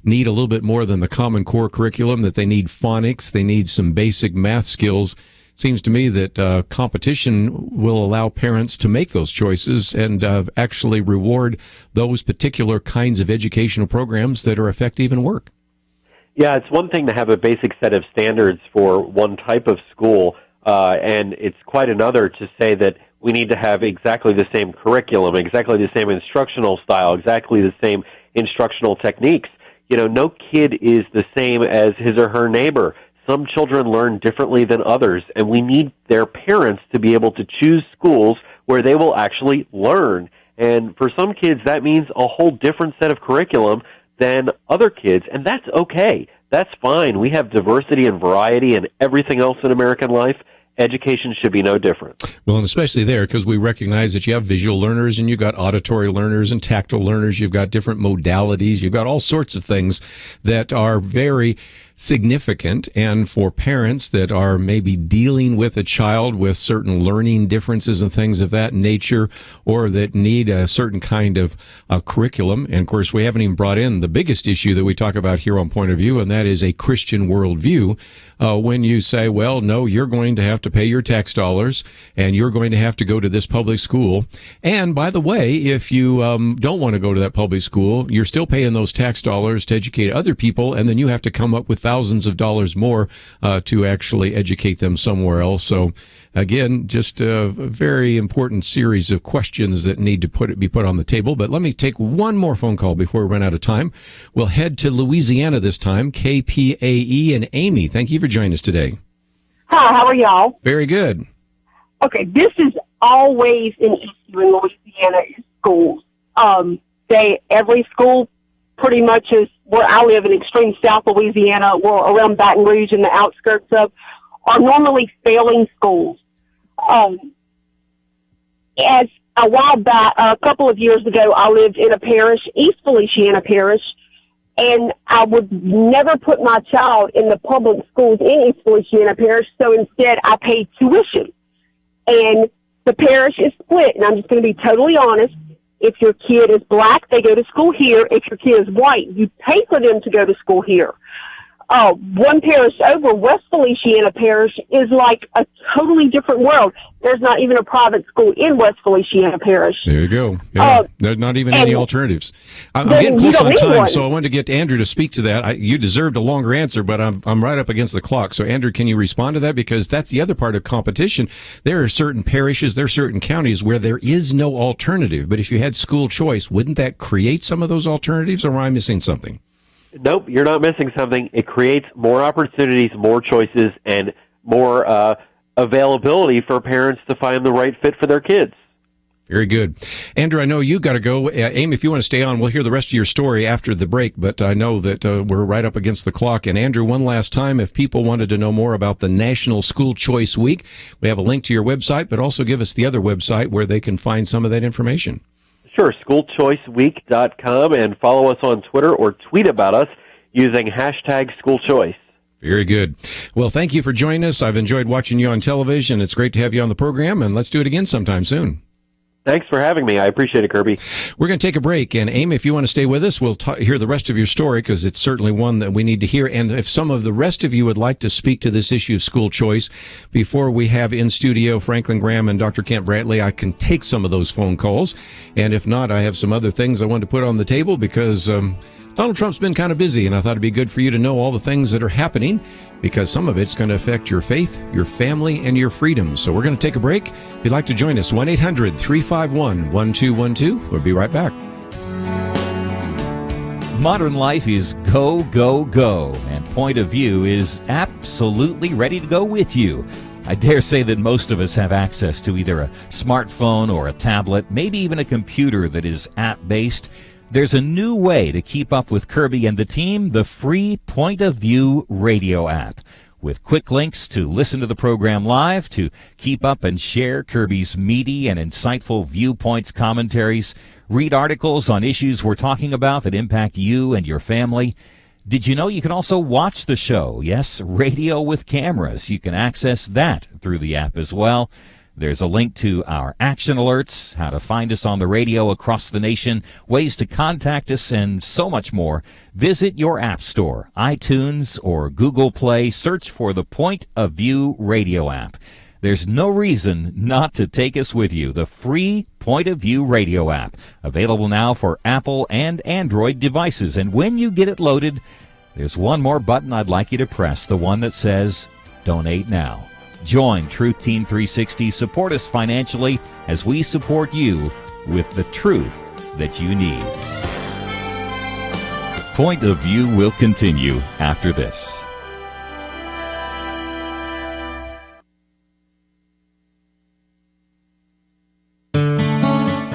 need a little bit more than the Common Core curriculum, that they need phonics, they need some basic math skills, seems to me that competition will allow parents to make those choices and actually reward those particular kinds of educational programs that are effective and work. Yeah, it's one thing to have a basic set of standards for one type of school, and it's quite another to say that we need to have exactly the same curriculum, exactly the same instructional style, exactly the same instructional techniques. No kid is the same as his or her neighbor. Some children learn differently than others, and we need their parents to be able to choose schools where they will actually learn. And for some kids, that means a whole different set of curriculum than other kids, and that's okay. That's fine. We have diversity and variety and everything else in American life. Education should be no different. Well, and especially there, because we recognize that you have visual learners and you've got auditory learners and tactile learners. You've got different modalities. You've got all sorts of things that are very significant. And for parents that are maybe dealing with a child with certain learning differences and things of that nature, or that need a certain kind of curriculum. And of course, we haven't even brought in the biggest issue that we talk about here on Point of View, and that is a Christian worldview. When you say, well, no, you're going to have to pay your tax dollars and you're going to have to go to this public school. And by the way, if you don't want to go to that public school, you're still paying those tax dollars to educate other people, and then you have to come up with thousands of dollars more to actually educate them somewhere else. So again, just a very important series of questions that need to be put on the table. But let me take one more phone call before we run out of time. We'll head to Louisiana this time. KPAE and Amy, thank you for joining us today. Hi, how are y'all? Very good. Okay, this is always an issue in Louisiana is schools. Every school pretty much is where I live in extreme South Louisiana, or around Baton Rouge and the outskirts of, are normally failing schools. As a while back, a couple of years ago, I lived in a parish, East Feliciana Parish, and I would never put my child in the public schools in East Feliciana Parish, so instead I paid tuition. And the parish is split, and I'm just going to be totally honest. If your kid is black, they go to school here. If your kid is white, you pay for them to go to school here. One parish over, West Feliciana Parish, is like a totally different world. There's not even a private school in West Feliciana Parish. There you go. Yeah. There's not even any alternatives. I'm getting close on time, so I wanted to get Andrew to speak to that. You deserved a longer answer, but I'm right up against the clock. So, Andrew, can you respond to that? Because that's the other part of competition. There are certain parishes, there are certain counties where there is no alternative. But if you had school choice, wouldn't that create some of those alternatives, or am I missing something? Nope, you're not missing something. It creates more opportunities, more choices, and more availability for parents to find the right fit for their kids. Very good. Andrew, I know you got to go. Amy, if you want to stay on, we'll hear the rest of your story after the break, but I know that we're right up against the clock. And Andrew, one last time, if people wanted to know more about the National School Choice Week, we have a link to your website, but also give us the other website where they can find some of that information. Sure, schoolchoiceweek.com, and follow us on Twitter or tweet about us using #SchoolChoice. Very good. Well, thank you for joining us. I've enjoyed watching you on television. It's great to have you on the program, and let's do it again sometime soon. Thanks for having me. I appreciate it, Kerby. We're going to take a break, and Amy, if you want to stay with us, we'll hear the rest of your story, because it's certainly one that we need to hear. And if some of the rest of you would like to speak to this issue of school choice before we have in studio Franklin Graham and Dr. Kent Brantly, I can take some of those phone calls. And if not, I have some other things I want to put on the table, because Donald Trump's been kind of busy, and I thought it'd be good for you to know all the things that are happening, because some of it's going to affect your faith, your family, and your freedoms. So we're going to take a break. If you'd like to join us, 1-800-351-1212. We'll be right back. Modern life is go, go, go, and Point of View is absolutely ready to go with you. I dare say that most of us have access to either a smartphone or a tablet, maybe even a computer that is app-based. There's a new way to keep up with Kerby and the team, the free Point of View radio app. With quick links to listen to the program live, to keep up and share Kerby's meaty and insightful viewpoints, commentaries, read articles on issues we're talking about that impact you and your family. Did you know you can also watch the show? Yes, radio with cameras. You can access that through the app as well. There's a link to our action alerts, how to find us on the radio across the nation, ways to contact us, and so much more. Visit your app store, iTunes or Google Play. Search for the Point of View radio app. There's no reason not to take us with you. The free Point of View radio app, available now for Apple and Android devices. And when you get it loaded, there's one more button I'd like you to press, the one that says Donate Now. Join Truth Team 360. Support us financially as we support you with the truth that you need. Point of View will continue after this.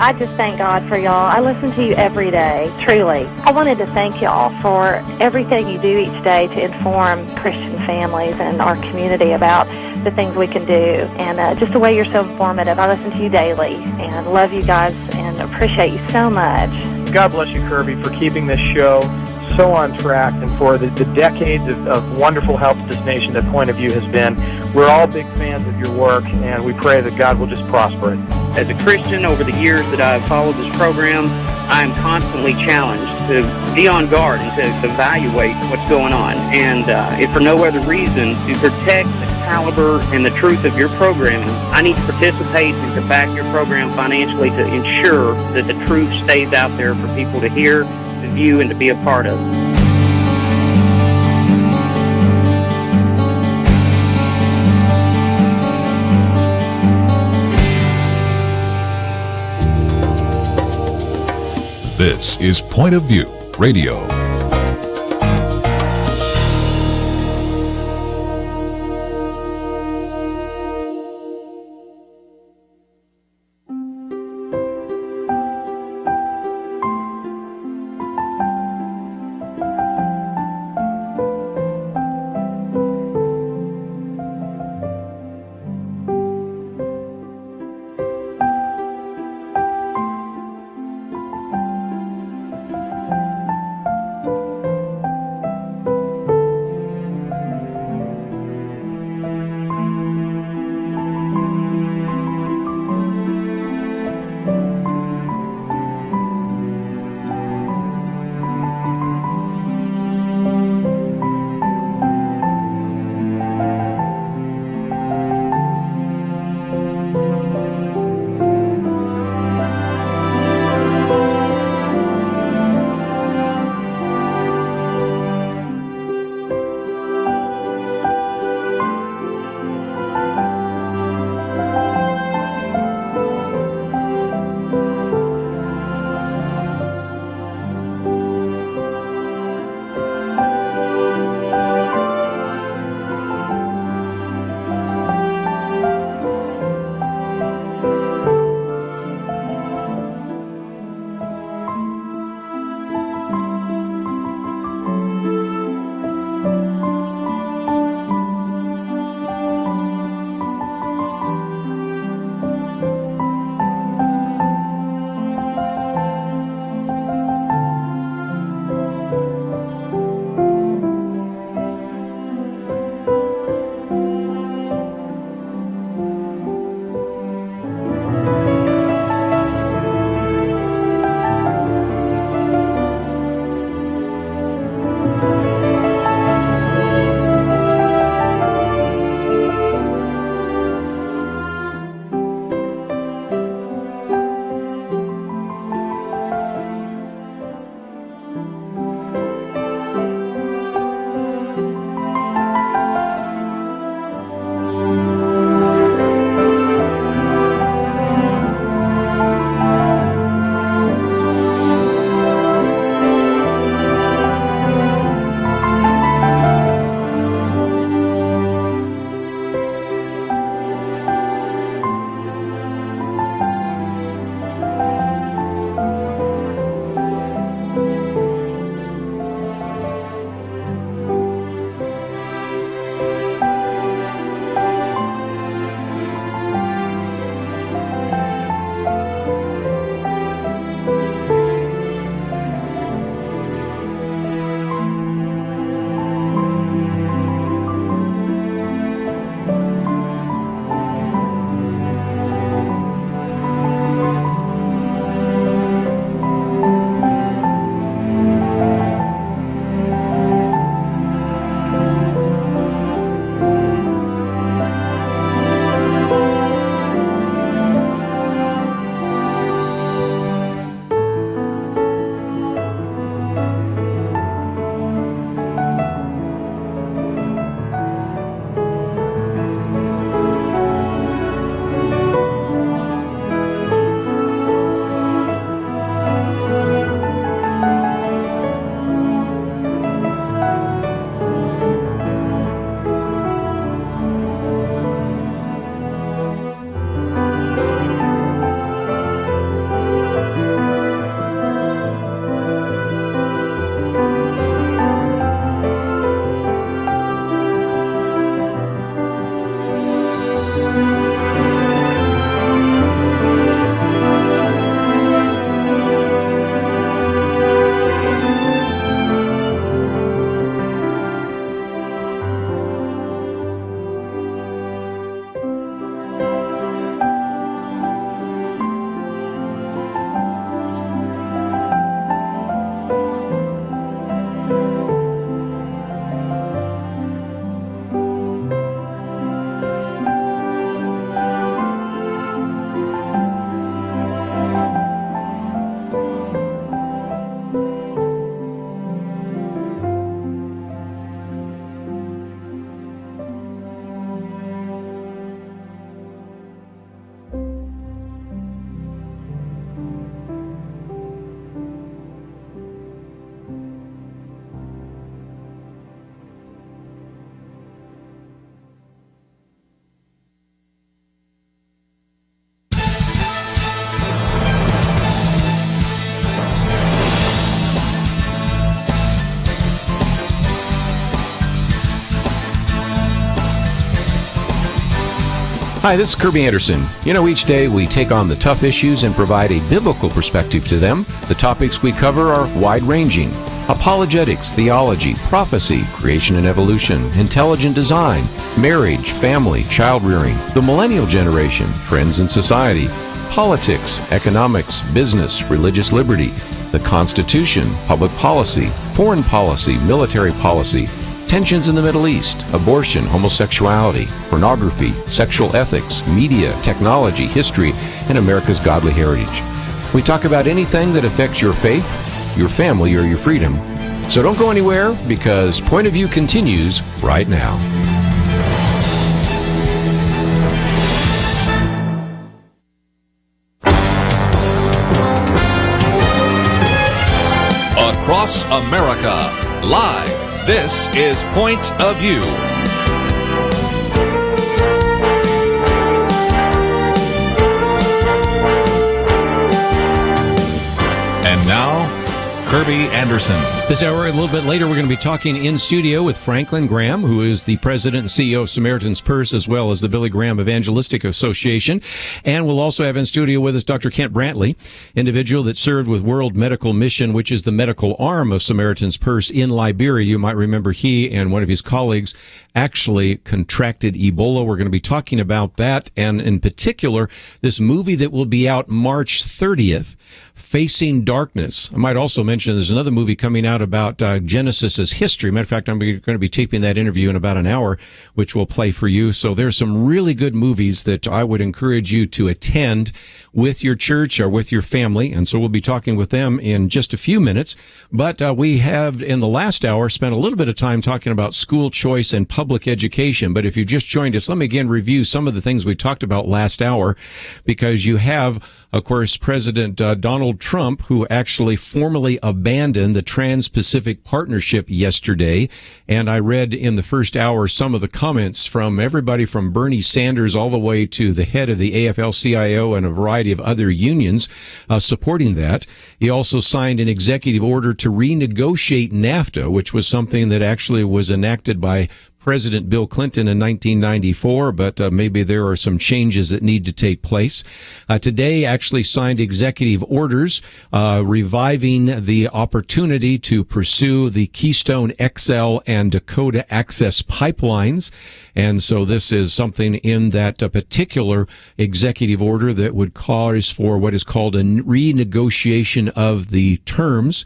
I just thank God for y'all. I listen to you every day, truly. I wanted to thank y'all for everything you do each day to inform Christian families and our community about the things we can do, and just the way you're so informative. I listen to you daily and love you guys and appreciate you so much. God bless you, Kerby, for keeping this show so on track and for the decades of wonderful help to this nation that Point of View has been. We're all big fans of your work, and we pray that God will just prosper it. As a Christian, over the years that I've followed this program, I am constantly challenged to be on guard and to evaluate what's going on. And if for no other reason, to protect the caliber and the truth of your programming, I need to participate and to back your program financially to ensure that the truth stays out there for people to hear, to view, and to be a part of. This is Point of View Radio. Hi, this is Kerby Anderson. You know, each day we take on the tough issues and provide a biblical perspective to them. The topics we cover are wide-ranging. Apologetics, theology, prophecy, creation and evolution, intelligent design, marriage, family, child-rearing, the millennial generation, trends in society, politics, economics, business, religious liberty, the Constitution, public policy, foreign policy, military policy, tensions in the Middle East, abortion, homosexuality, pornography, sexual ethics, media, technology, history, and America's godly heritage. We talk about anything that affects your faith, your family, or your freedom. So don't go anywhere, because Point of View continues right now. Across America, live. This is Point of View. And now, Kerby Anderson. This hour, a little bit later, we're going to be talking in studio with Franklin Graham, who is the president and CEO of Samaritan's Purse, as well as the Billy Graham Evangelistic Association. And we'll also have in studio with us Dr. Kent Brantly, individual that served with World Medical Mission, which is the medical arm of Samaritan's Purse in Liberia. You might remember he and one of his colleagues actually contracted Ebola. We're going to be talking about that, and in particular, this movie that will be out March 30th, Facing Darkness. I might also mention there's another movie coming out about Genesis's history. Matter of fact, I'm going to be taping that interview in about an hour, which we'll play for you. So there's some really good movies that I would encourage you to attend with your church or with your family. And so we'll be talking with them in just a few minutes. But we have, in the last hour, spent a little bit of time talking about school choice and public education. But if you just joined us, let me again review some of the things we talked about last hour, because you have, of course, President Donald Trump, who actually formally abandoned the Trans-Pacific Partnership yesterday. And I read in the first hour some of the comments from everybody from Bernie Sanders all the way to the head of the AFL-CIO and a variety of other unions supporting that. He also signed an executive order to renegotiate NAFTA, which was something that actually was enacted by President Bill Clinton in 1994, but maybe there are some changes that need to take place. Today actually signed executive orders reviving the opportunity to pursue the Keystone XL and Dakota Access pipelines. And so this is something in that particular executive order that would cause for what is called a renegotiation of the terms.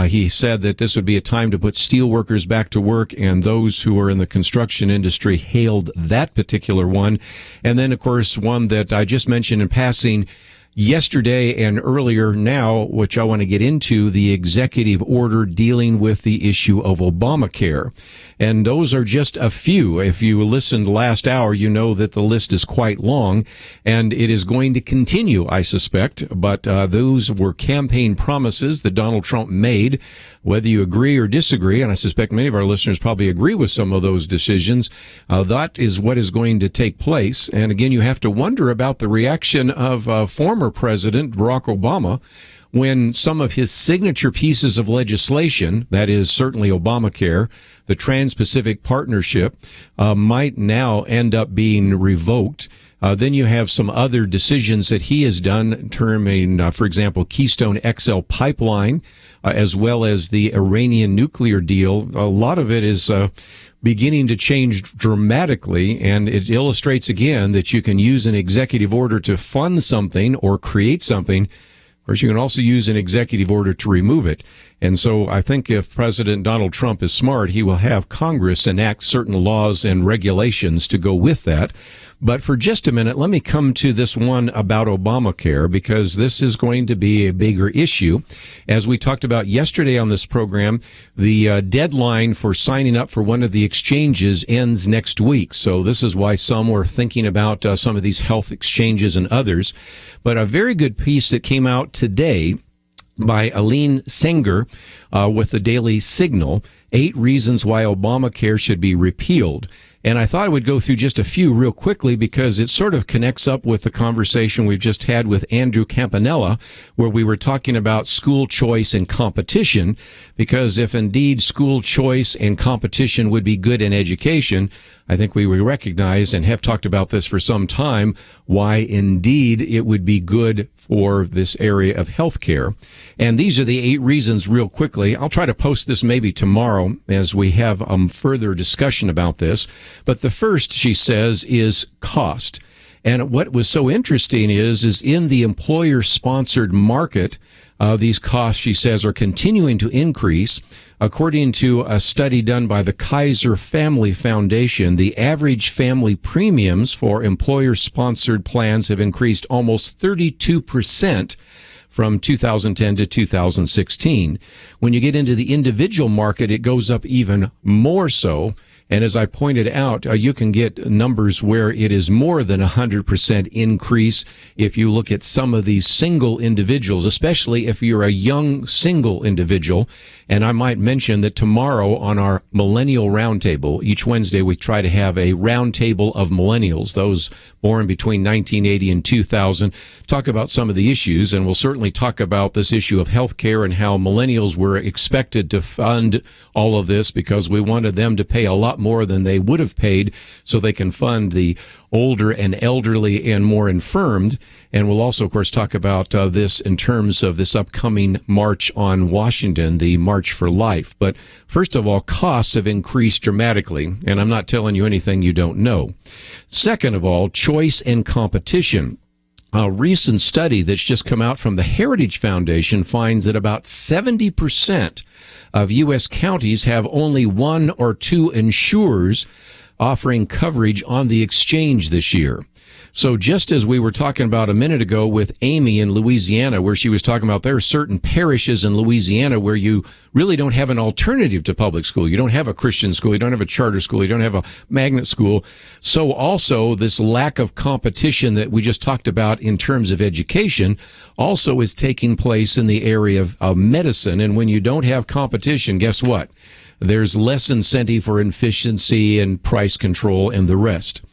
He said that this would be a time to put steel workers back to work, and those who are in the construction industry hailed that particular one. And then, of course, one that I just mentioned in passing yesterday and earlier now, which I want to get into, the executive order dealing with the issue of Obamacare. And those are just a few. If you listened last hour, you know that the list is quite long, and it is going to continue, I suspect. But those were campaign promises that Donald Trump made, whether you agree or disagree, and I suspect many of our listeners probably agree with some of those decisions. That is what is going to take place. And again, you have to wonder about the reaction of former President Barack Obama when some of his signature pieces of legislation, that is certainly Obamacare, the Trans-Pacific Partnership, might now end up being revoked. Then you have some other decisions that he has done, terming, for example, Keystone XL pipeline, as well as the Iranian nuclear deal. A lot of it is beginning to change dramatically, and it illustrates again that you can use an executive order to fund something or create something. Of course, you can also use an executive order to remove it. And so I think if President Donald Trump is smart, he will have Congress enact certain laws and regulations to go with that. But for just a minute, let me come to this one about Obamacare, because this is going to be a bigger issue. As we talked about yesterday on this program, the deadline for signing up for one of the exchanges ends next week. So this is why some were thinking about some of these health exchanges and others. But a very good piece that came out today by Aline Sanger with the Daily Signal, 8 reasons why Obamacare should be repealed. And I thought I would go through just a few real quickly because it sort of connects up with the conversation we've just had with Andrew Campanella, where we were talking about school choice and competition. Because if indeed school choice and competition would be good in education, I think we would recognize and have talked about this for some time, why indeed it would be good for this area of healthcare. And these are the 8 reasons real quickly. I'll try to post this maybe tomorrow as we have further discussion about this. But the first, she says, is cost. And what was so interesting is in the employer-sponsored market, these costs, she says, are continuing to increase. According to a study done by the Kaiser Family Foundation, the average family premiums for employer-sponsored plans have increased almost 32% from 2010 to 2016. When you get into the individual market, it goes up even more so. And as I pointed out, you can get numbers where it is more than 100% increase if you look at some of these single individuals, especially if you're a young single individual. And I might mention that tomorrow on our Millennial Roundtable, each Wednesday we try to have a roundtable of millennials, those born between 1980 and 2000, talk about some of the issues. And we'll certainly talk about this issue of healthcare and how millennials were expected to fund all of this because we wanted them to pay a lot more than they would have paid so they can fund the older and elderly and more infirmed. And we'll also, of course, talk about this in terms of this upcoming March on Washington, the March for Life. But first of all, costs have increased dramatically, and I'm not telling you anything you don't know. Second of all, choice and competition. A recent study that's just come out from the Heritage Foundation finds that about 70% of U.S. counties have only 1 or 2 insurers offering coverage on the exchange this year. So just as we were talking about a minute ago with Amy in Louisiana, where she was talking about there are certain parishes in Louisiana where you really don't have an alternative to public school. You don't have a Christian school. You don't have a charter school. You don't have a magnet school. So also this lack of competition that we just talked about in terms of education also is taking place in the area of medicine. And when you don't have competition, guess what? There's less incentive for efficiency and price control and the rest.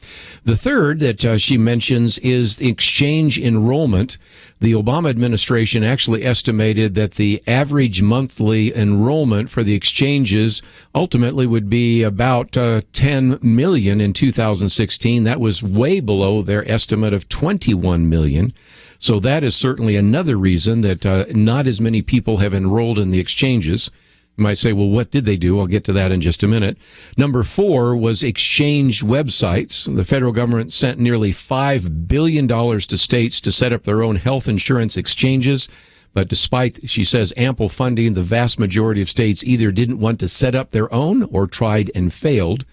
The third that she mentions is exchange enrollment. The Obama administration actually estimated that the average monthly enrollment for the exchanges ultimately would be about 10 million in 2016. That was way below their estimate of 21 million. So that is certainly another reason that not as many people have enrolled in the exchanges. You might say, well, what did they do? I'll get to that in just a minute. Number 4 was exchange websites. The federal government sent nearly $5 billion to states to set up their own health insurance exchanges. But despite, she says, ample funding, the vast majority of states either didn't want to set up their own or tried and failed.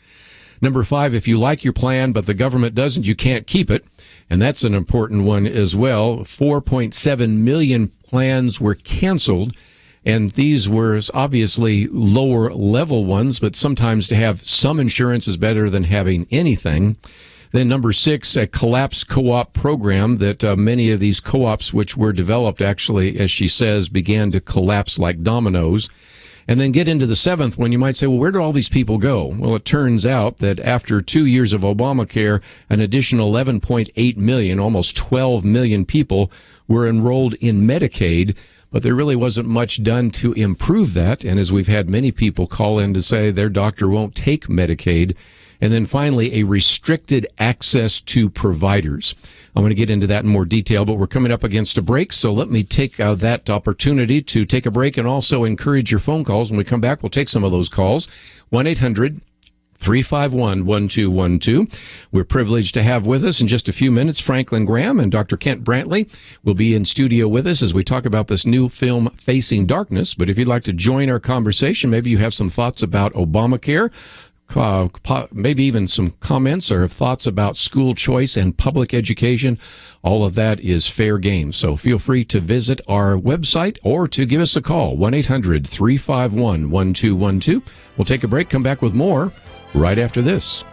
Number 5, if you like your plan, but the government doesn't, you can't keep it. And that's an important one as well. 4.7 million plans were canceled. And these were obviously lower level ones, but sometimes to have some insurance is better than having anything. Then number 6, a collapse co-op program that many of these co-ops which were developed actually, as she says, began to collapse like dominoes. And then get into the 7th one, you might say, well, where did all these people go? Well, it turns out that after 2 years of Obamacare, an additional 11.8 million, almost 12 million people were enrolled in Medicaid. But there really wasn't much done to improve that. And as we've had many people call in to say their doctor won't take Medicaid. And then finally, a restricted access to providers. I'm going to get into that in more detail, but we're coming up against a break. So let me take that opportunity to take a break and also encourage your phone calls. When we come back, we'll take some of those calls. 1-800-351-1212. We're privileged to have with us in just a few minutes Franklin Graham and Dr. Kent Brantly will be in studio with us as we talk about this new film, Facing Darkness. But if you'd like to join our conversation, maybe you have some thoughts about Obamacare, maybe even some comments or thoughts about school choice and public education, all of that is fair game. So feel free to visit our website or to give us a call, 1-800-351-1212. We'll take a break, come back with more right after this.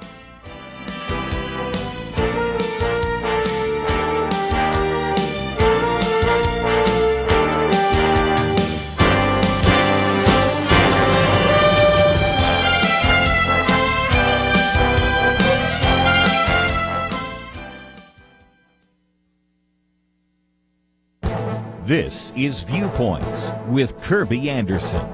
This is Viewpoints with Kerby Anderson.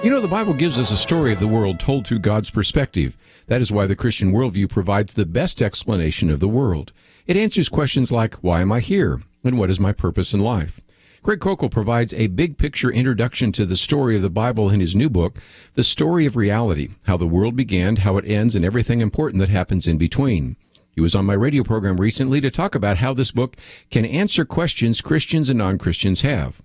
You know, the Bible gives us a story of the world told through God's perspective. That is why the Christian worldview provides the best explanation of the world. It answers questions like, why am I here? And what is my purpose in life? Greg Koukl provides a big picture introduction to the story of the Bible in his new book, The Story of Reality, how the world began, how it ends, and everything important that happens in between. He was on my radio program recently to talk about how this book can answer questions Christians and non-Christians have.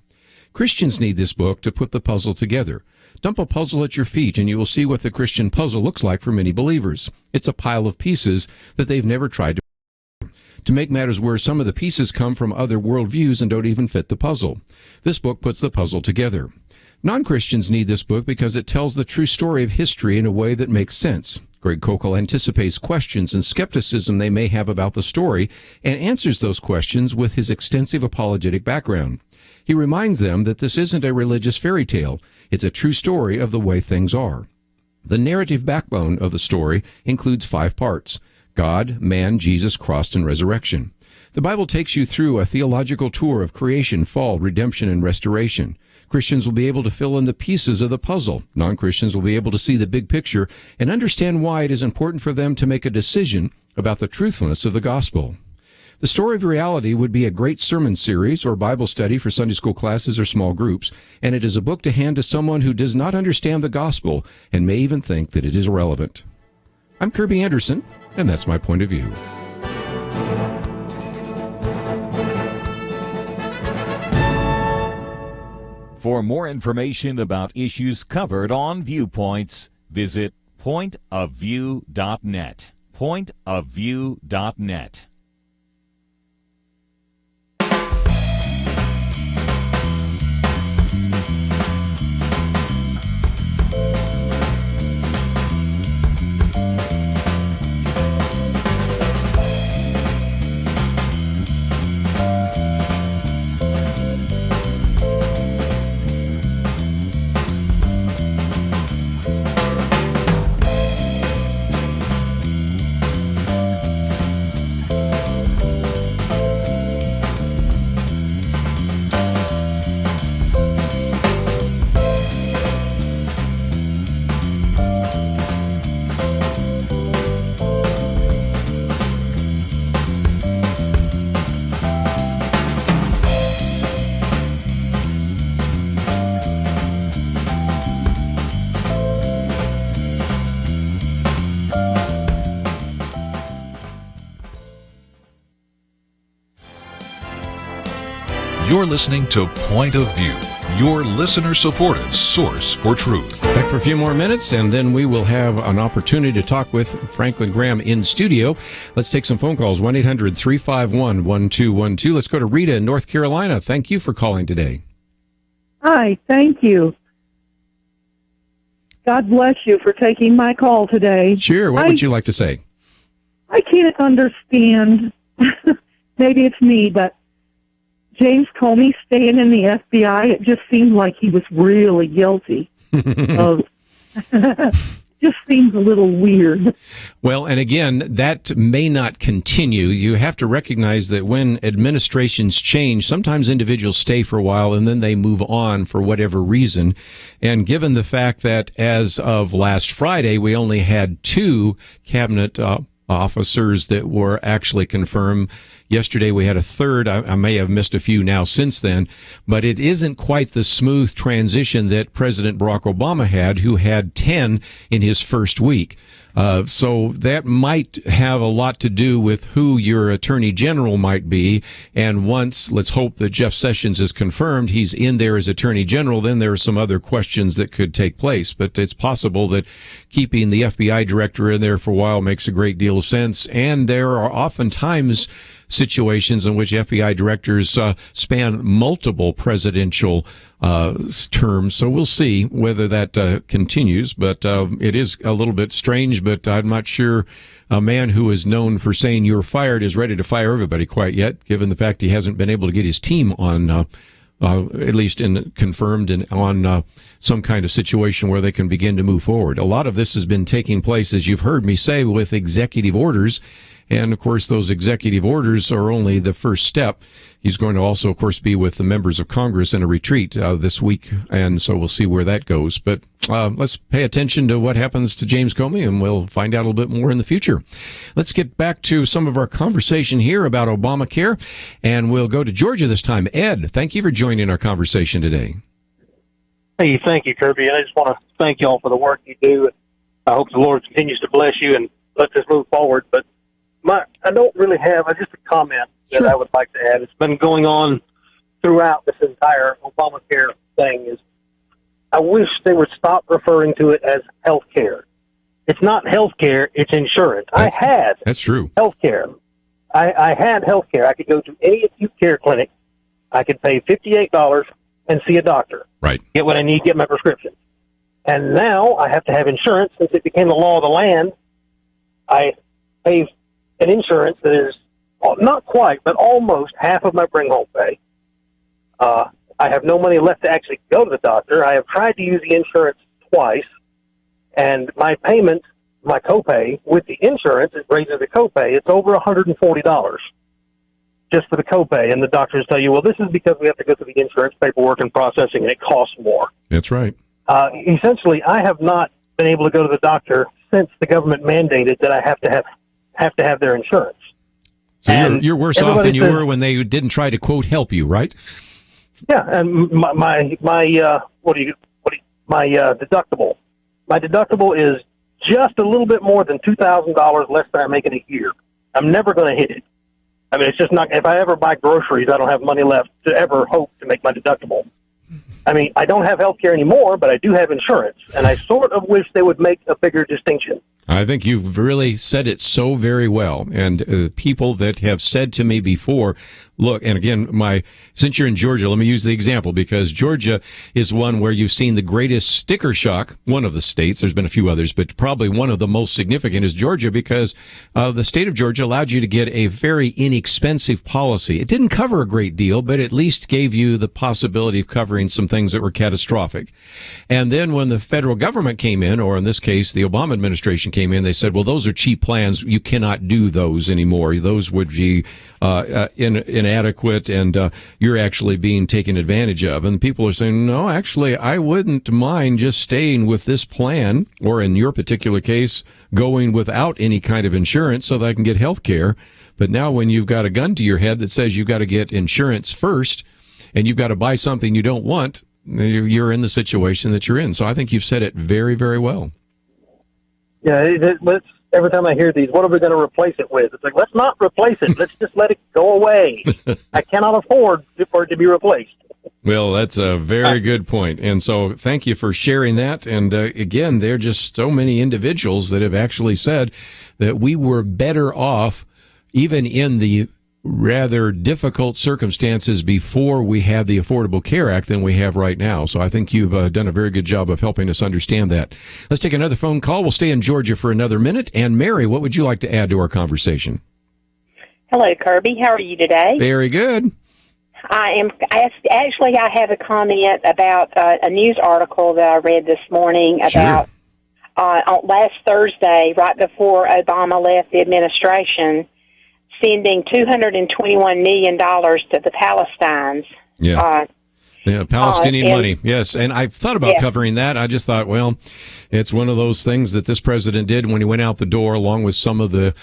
Christians need this book to put the puzzle together. Dump a puzzle at your feet and you will see what the Christian puzzle looks like for many believers. It's a pile of pieces that they've never tried to make matters worse, some of the pieces come from other worldviews and don't even fit the puzzle. This book puts the puzzle together. Non-Christians need this book because it tells the true story of history in a way that makes sense. Greg Koukl anticipates questions and skepticism they may have about the story and answers those questions with his extensive apologetic background. He reminds them that this isn't a religious fairy tale. It's a true story of the way things are. The narrative backbone of the story includes 5 parts: God, man, Jesus, cross, and resurrection. The Bible takes you through a theological tour of creation, fall, redemption, and restoration. Christians will be able to fill in the pieces of the puzzle. Non-Christians will be able to see the big picture and understand why it is important for them to make a decision about the truthfulness of the gospel. The Story of Reality would be a great sermon series or Bible study for Sunday school classes or small groups, and it is a book to hand to someone who does not understand the gospel and may even think that it is irrelevant. I'm Kerby Anderson, and that's my point of view. For more information about issues covered on Viewpoints, visit pointofview.net. Pointofview.net. You're listening to Point of View, your listener-supported source for truth. Back for a few more minutes, and then we will have an opportunity to talk with Franklin Graham in studio. Let's take some phone calls, 1-800-351-1212. Let's go to Rita in North Carolina. Thank you for calling today. Hi, thank you. God bless you for taking my call today. Sure, what would you like to say? I can't understand, maybe it's me, but James Comey staying in the FBI, it just seemed like he was really guilty of just seems a little weird. Well, and again, that may not continue. You have to recognize that when administrations change, sometimes individuals stay for a while and then they move on for whatever reason. And given the fact that as of last Friday, we only had 2 cabinet officers that were actually confirmed. Yesterday we had a third. I may have missed a few now since then, but it isn't quite the smooth transition that President Barack Obama had, who had 10 in his first week. So that might have a lot to do with who your attorney general might be. And once, let's hope that Jeff Sessions is confirmed, he's in there as attorney general, then there are some other questions that could take place. But it's possible that keeping the FBI director in there for a while makes a great deal of sense. And there are oftentimes situations in which FBI directors span multiple presidential terms. So we'll see whether that continues. But it is a little bit strange, but I'm not sure a man who is known for saying you're fired is ready to fire everybody quite yet, given the fact he hasn't been able to get his team on, at least confirmed and on some kind of situation where they can begin to move forward. A lot of this has been taking place, as you've heard me say, with executive orders. And, of course, those executive orders are only the first step. He's going to also, of course, be with the members of Congress in a retreat this week, and so we'll see where that goes. But let's pay attention to what happens to James Comey, and we'll find out a little bit more in the future. Let's get back to some of our conversation here about Obamacare, and we'll go to Georgia this time. Ed, thank you for joining our conversation today. Hey, thank you, Kerby. And I just want to thank y'all for the work you do. I hope the Lord continues to bless you and let this move forward. But I don't really have just a comment that I would like to add. It's been going on throughout this entire Obamacare thing. Is I wish they would stop referring to it as health care. It's not health care, it's insurance. That's true. Health care. I had health care. I could go to any acute care clinic. I could pay $58 and see a doctor. Right. Get what I need, get my prescription. And now I have to have insurance since it became the law of the land. I pay an insurance that is not quite, but almost half of my bring home pay. I have no money left to actually go to the doctor. I have tried to use the insurance twice, and my payment, my copay with the insurance, it raises the copay. It's over $140 just for the copay, and the doctors tell you, well, this is because we have to go through the insurance paperwork and processing, and it costs more. That's right. Essentially, I have not been able to go to the doctor since the government mandated that I have to have their insurance. So you're worse off than you were when they didn't try to, quote, help you, right? Yeah, and my deductible. My deductible is just a little bit more than $2,000 less than I make in a year. I'm never going to hit it. I mean, it's just not. If I ever buy groceries, I don't have money left to ever hope to make my deductible. I mean, I don't have health care anymore, but I do have insurance, and I sort of wish they would make a bigger distinction. I think you've really said it so very well. And people that have said to me before, look, and again, since you're in Georgia, let me use the example, because Georgia is one where you've seen the greatest sticker shock, one of the states. There's been a few others, but probably one of the most significant is Georgia, because the state of Georgia allowed you to get a very inexpensive policy. It didn't cover a great deal, but at least gave you the possibility of covering some things that were catastrophic. And then when the federal government came in, or in this case, the Obama administration came in, they said, well, those are cheap plans. You cannot do those anymore. Those would be inadequate, and you're actually being taken advantage of. And people are saying, no, actually, I wouldn't mind just staying with this plan, or in your particular case, going without any kind of insurance so that I can get health care. But now when you've got a gun to your head that says you've got to get insurance first, and you've got to buy something you don't want, you're in the situation that you're in. So I think you've said it very, very well. Yeah, every time I hear these, what are we going to replace it with? It's like, let's not replace it. Let's just let it go away. I cannot afford for it to be replaced. Well, that's a very good point. And so thank you for sharing that. And again, there are just so many individuals that have actually said that we were better off, even in the rather difficult circumstances before we had the Affordable Care Act than we have right now. So I think you've done a very good job of helping us understand that. Let's take another phone call. We'll stay in Georgia for another minute. And Mary, what would you like to add to our conversation? Hello, Kerby. How are you today? Very good. I have a comment about a news article that I read this morning about on last Thursday, right before Obama left the administration, sending $221 million to the Palestinians. Palestinian money, yes. And I thought about covering that. I just thought, well, it's one of those things that this president did when he went out the door, along with some of the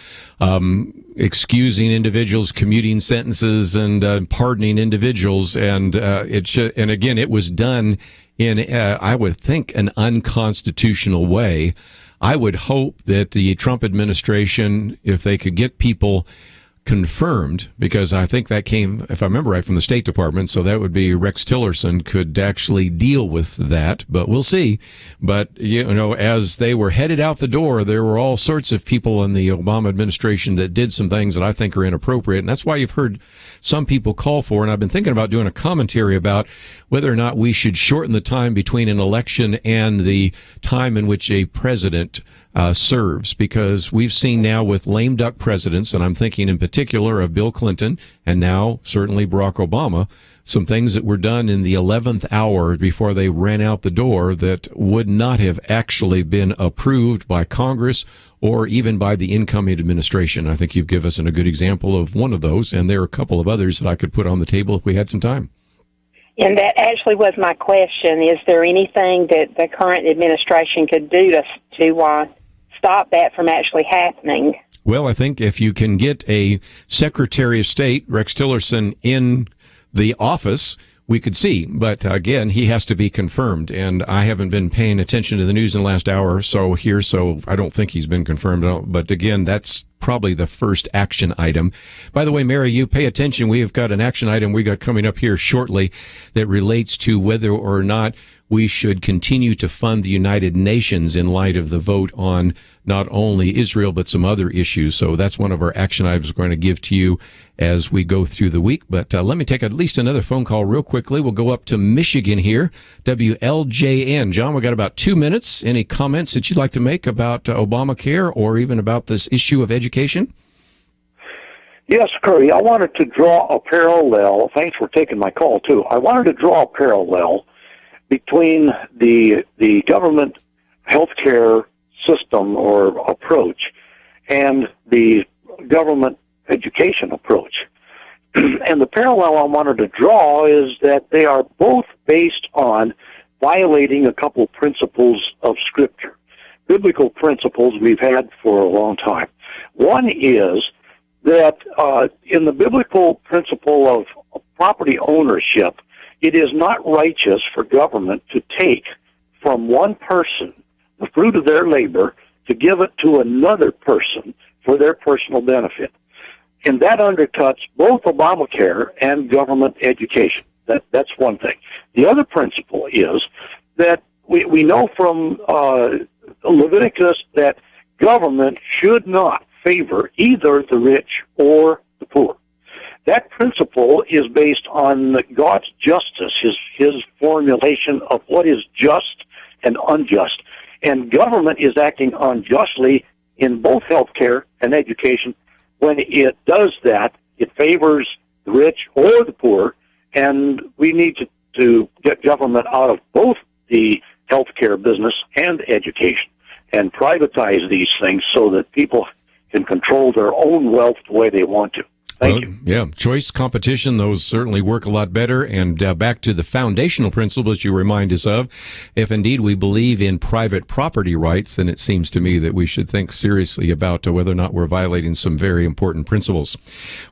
excusing individuals, commuting sentences, and pardoning individuals. And and again, it was done in, I would think, an unconstitutional way. I would hope that the Trump administration, if they could get people confirmed, because I think that came, if I remember right, from the State Department, so that would be Rex Tillerson could actually deal with that, but we'll see. But, as they were headed out the door, there were all sorts of people in the Obama administration that did some things that I think are inappropriate, and that's why you've heard some people call for, and I've been thinking about doing a commentary about whether or not we should shorten the time between an election and the time in which a president serves, because we've seen now with lame duck presidents, and I'm thinking in particular of Bill Clinton and now certainly Barack Obama, some things that were done in the 11th hour before they ran out the door that would not have actually been approved by Congress or even by the incoming administration. I think you've given us a good example of one of those, and there are a couple of others that I could put on the table if we had some time. And that actually was my question. Is there anything that the current administration could do to stop that from actually happening? Well, I think if you can get a Secretary of State, Rex Tillerson, in the office, we could see. But again, he has to be confirmed. And I haven't been paying attention to the news in the last hour or so here, so I don't think he's been confirmed. But again, that's probably the first action item. By the way, Mary, you pay attention. We have got an action item we got coming up here shortly that relates to whether or not we should continue to fund the United Nations in light of the vote on not only Israel, but some other issues. So that's one of our action items we're going to give to you as we go through the week. But let me take at least another phone call real quickly. We'll go up to Michigan here, WLJN. John, we got about 2 minutes. Any comments that you'd like to make about Obamacare or even about this issue of education? Yes, Curry, I wanted to draw a parallel. Thanks for taking my call, too. I wanted to draw a parallel between the government healthcare system or approach and the government education approach. And the parallel I wanted to draw is that they are both based on violating a couple principles of Scripture, biblical principles we've had for a long time. One is that in the biblical principle of property ownership, it is not righteous for government to take from one person the fruit of their labor to give it to another person for their personal benefit. And that undercuts both Obamacare and government education. That's one thing. The other principle is that we know from Leviticus that government should not favor either the rich or the poor. That principle is based on God's justice, his formulation of what is just and unjust. And government is acting unjustly in both healthcare and education. When it does that, it favors the rich or the poor, and we need to get government out of both the healthcare business and education and privatize these things so that people can control their own wealth the way they want to. Thank you. Yeah, choice, competition, those certainly work a lot better. And back to the foundational principles you remind us of, if indeed we believe in private property rights, then it seems to me that we should think seriously about whether or not we're violating some very important principles.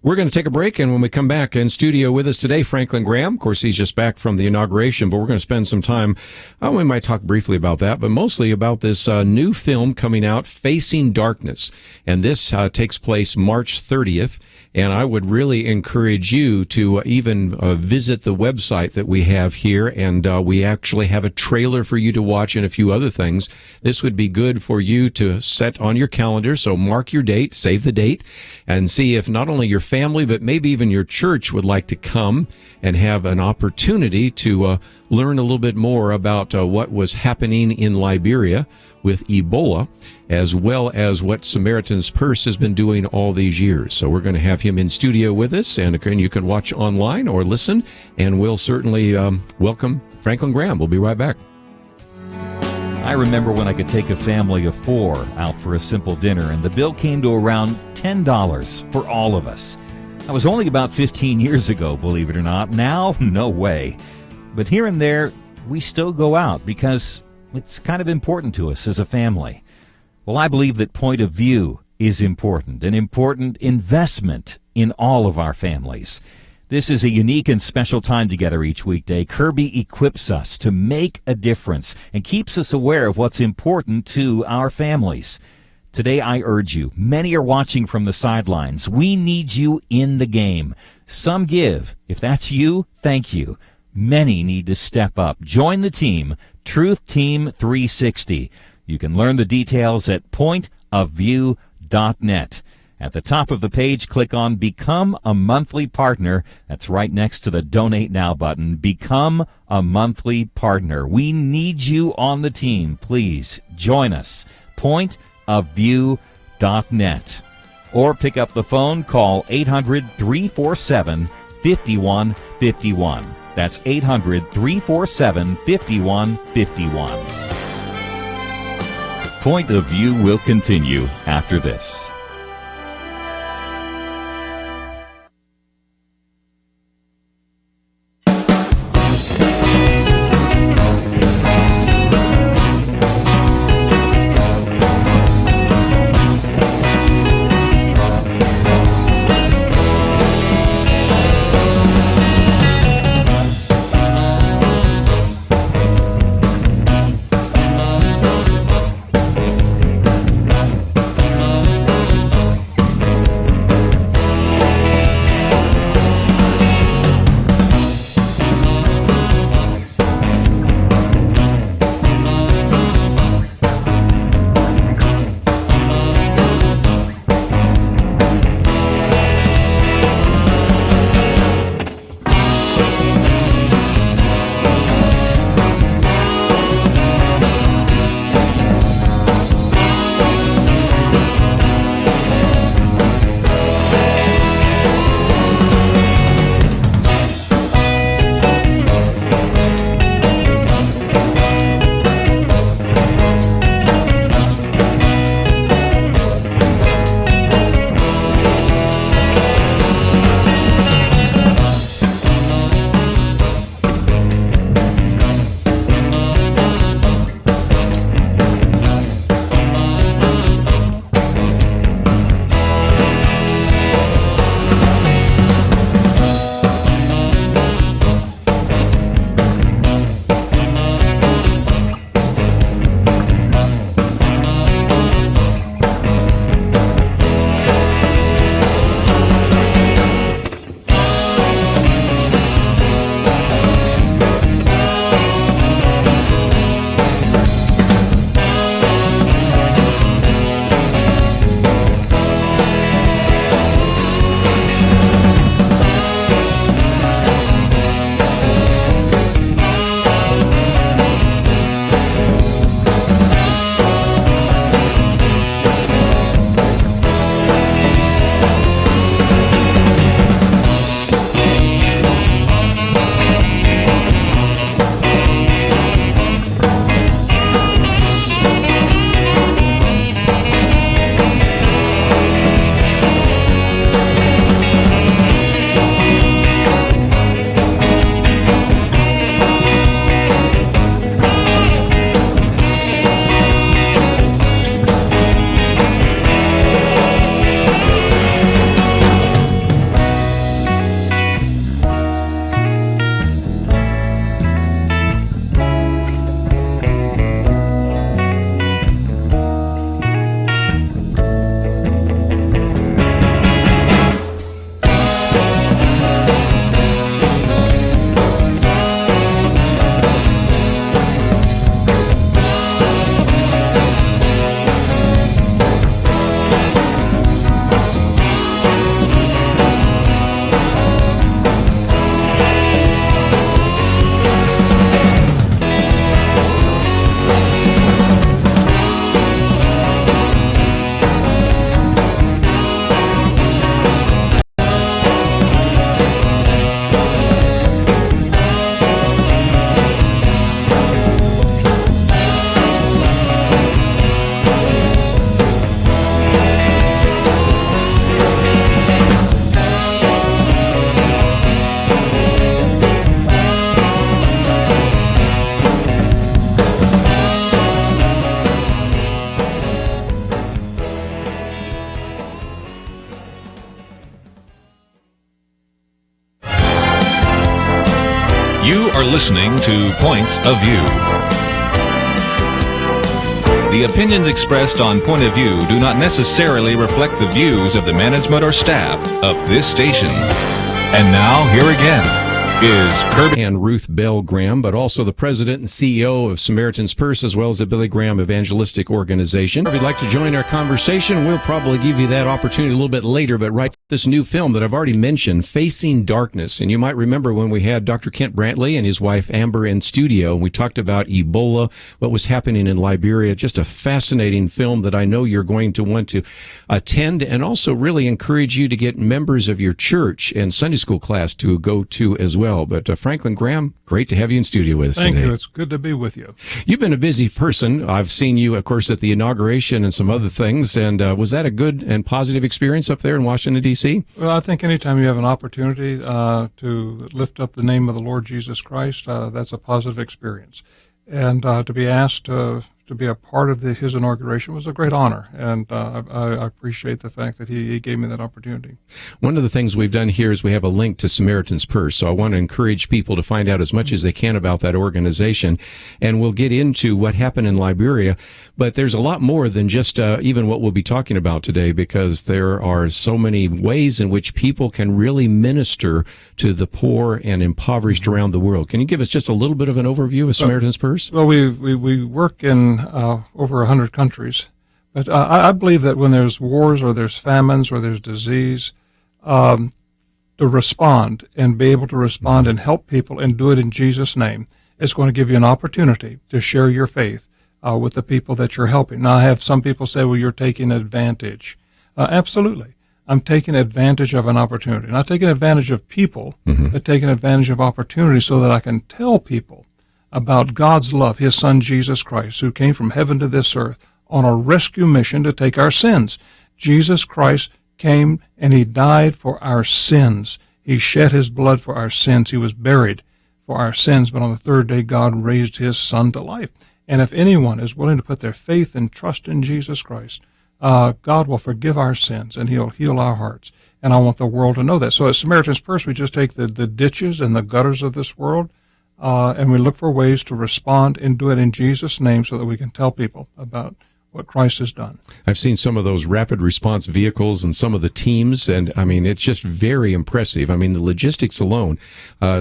We're going to take a break, and when we come back in studio with us today, Franklin Graham. Of course, he's just back from the inauguration, but we're going to spend some time, we might talk briefly about that, but mostly about this new film coming out, Facing Darkness. And this takes place March 30th. And I would really encourage you to even visit the website that we have here, and we actually have a trailer for you to watch and a few other things. This would be good for you to set on your calendar, so mark your date, save the date, and see if not only your family, but maybe even your church would like to come and have an opportunity to learn a little bit more about what was happening in Liberia with Ebola, as well as what Samaritan's Purse has been doing all these years. So we're going to have him in studio with us, and you can watch online or listen, and we'll certainly welcome Franklin Graham. We'll be right back. I remember when I could take a family of 4 out for a simple dinner, and the bill came to around $10 for all of us. That was only about 15 years ago, believe it or not. Now, no way. But here and there, we still go out because it's kind of important to us as a family. Well, I believe that point of view is important, an important investment in all of our families. This is a unique and special time together each weekday. Kerby equips us to make a difference and keeps us aware of what's important to our families. Today, I urge you, many are watching from the sidelines. We need you in the game. Some give. If that's you, thank you. Many need to step up. Join the team, Truth Team 360. You can learn the details at pointofview.net. At the top of the page, click on Become a Monthly Partner. That's right next to the Donate Now button. Become a Monthly Partner. We need you on the team. Please join us. Pointofview.net. ofview.net. Or pick up the phone, call 800-347-5151. That's 800-347-5151. Point of View will continue after this. You are listening to Point of View. The opinions expressed on Point of View do not necessarily reflect the views of the management or staff of this station. And now, here again, is Kerby and Ruth Bell Graham, but also the president and CEO of Samaritan's Purse, as well as the Billy Graham Evangelistic Organization. If you'd like to join our conversation, we'll probably give you that opportunity a little bit later, but right, this new film that I've already mentioned, Facing Darkness. And you might remember when we had Dr. Kent Brantly and his wife Amber in studio, and we talked about Ebola, what was happening in Liberia. Just a fascinating film that I know you're going to want to attend, and also really encourage you to get members of your church and Sunday school class to go to as well. But Franklin Graham, great to have you in studio with us today. Thank you. It's good to be with you. You've been a busy person. I've seen you, of course, at the inauguration and some other things. And was that a good and positive experience up there in Washington, D.C.? Well, I think anytime you have an opportunity to lift up the name of the Lord Jesus Christ, that's a positive experience. And to be asked to be a part of his inauguration was a great honor, and I appreciate the fact that he gave me that opportunity. One of the things we've done here is we have a link to Samaritan's Purse, so I want to encourage people to find out as much as they can about that organization, and we'll get into what happened in Liberia, but there's a lot more than just even what we'll be talking about today, because there are so many ways in which people can really minister to the poor and impoverished around the world. Can you give us just a little bit of an overview of Samaritan's Purse? Well, we work in over 100 countries. But I believe that when there's wars or there's famines or there's disease, to respond and be able to respond and help people and do it in Jesus' name, it's going to give you an opportunity to share your faith with the people that you're helping. Now, I have some people say, well, you're taking advantage. Absolutely. I'm taking advantage of an opportunity. Not taking advantage of people, but taking advantage of opportunity so that I can tell people about God's love, his son Jesus Christ, who came from heaven to this earth on a rescue mission to take our sins. Jesus Christ came and he died for our sins. He shed his blood for our sins. He was buried for our sins, but on the third day God raised his son to life. And if anyone is willing to put their faith and trust in Jesus Christ, God will forgive our sins and he'll heal our hearts. And I want the world to know that. So at Samaritan's Purse, we just take the ditches and the gutters of this world, and we look for ways to respond and do it in Jesus' name so that we can tell people about what Christ has done. I've seen some of those rapid response vehicles and some of the teams, and I mean, it's just very impressive. I mean, the logistics alone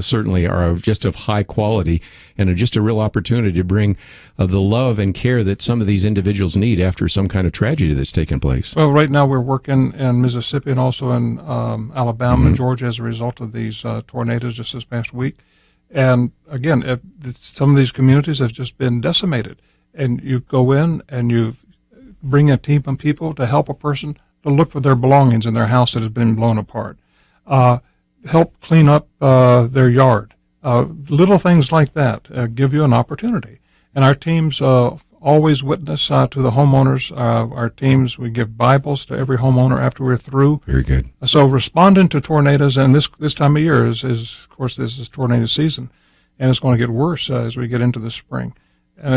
certainly are just of high quality and are just a real opportunity to bring the love and care that some of these individuals need after some kind of tragedy that's taken place. Well, right now we're working in Mississippi and also in Alabama and Georgia as a result of these tornadoes just this past week. And again, some of these communities have just been decimated. And you go in and you bring a team of people to help a person to look for their belongings in their house that has been blown apart. Help clean up their yard. Little things like that give you an opportunity. And our teams always witness to the homeowners. Our teams, we give Bibles to every homeowner after we're through. Very good. So responding to tornadoes, and this time of year is of course, this is tornado season, and it's going to get worse as we get into the spring. And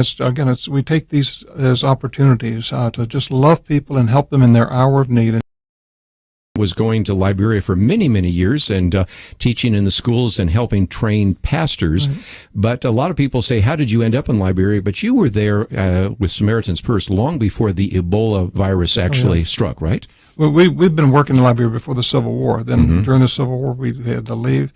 we take these as opportunities to just love people and help them in their hour of need. Was going to Liberia for many, many years and teaching in the schools and helping train pastors. Mm-hmm. But a lot of people say, how did you end up in Liberia? But you were there with Samaritan's Purse long before the Ebola virus actually struck, right? Well, we've been working in Liberia before the Civil War. Then during the Civil War, we had to leave.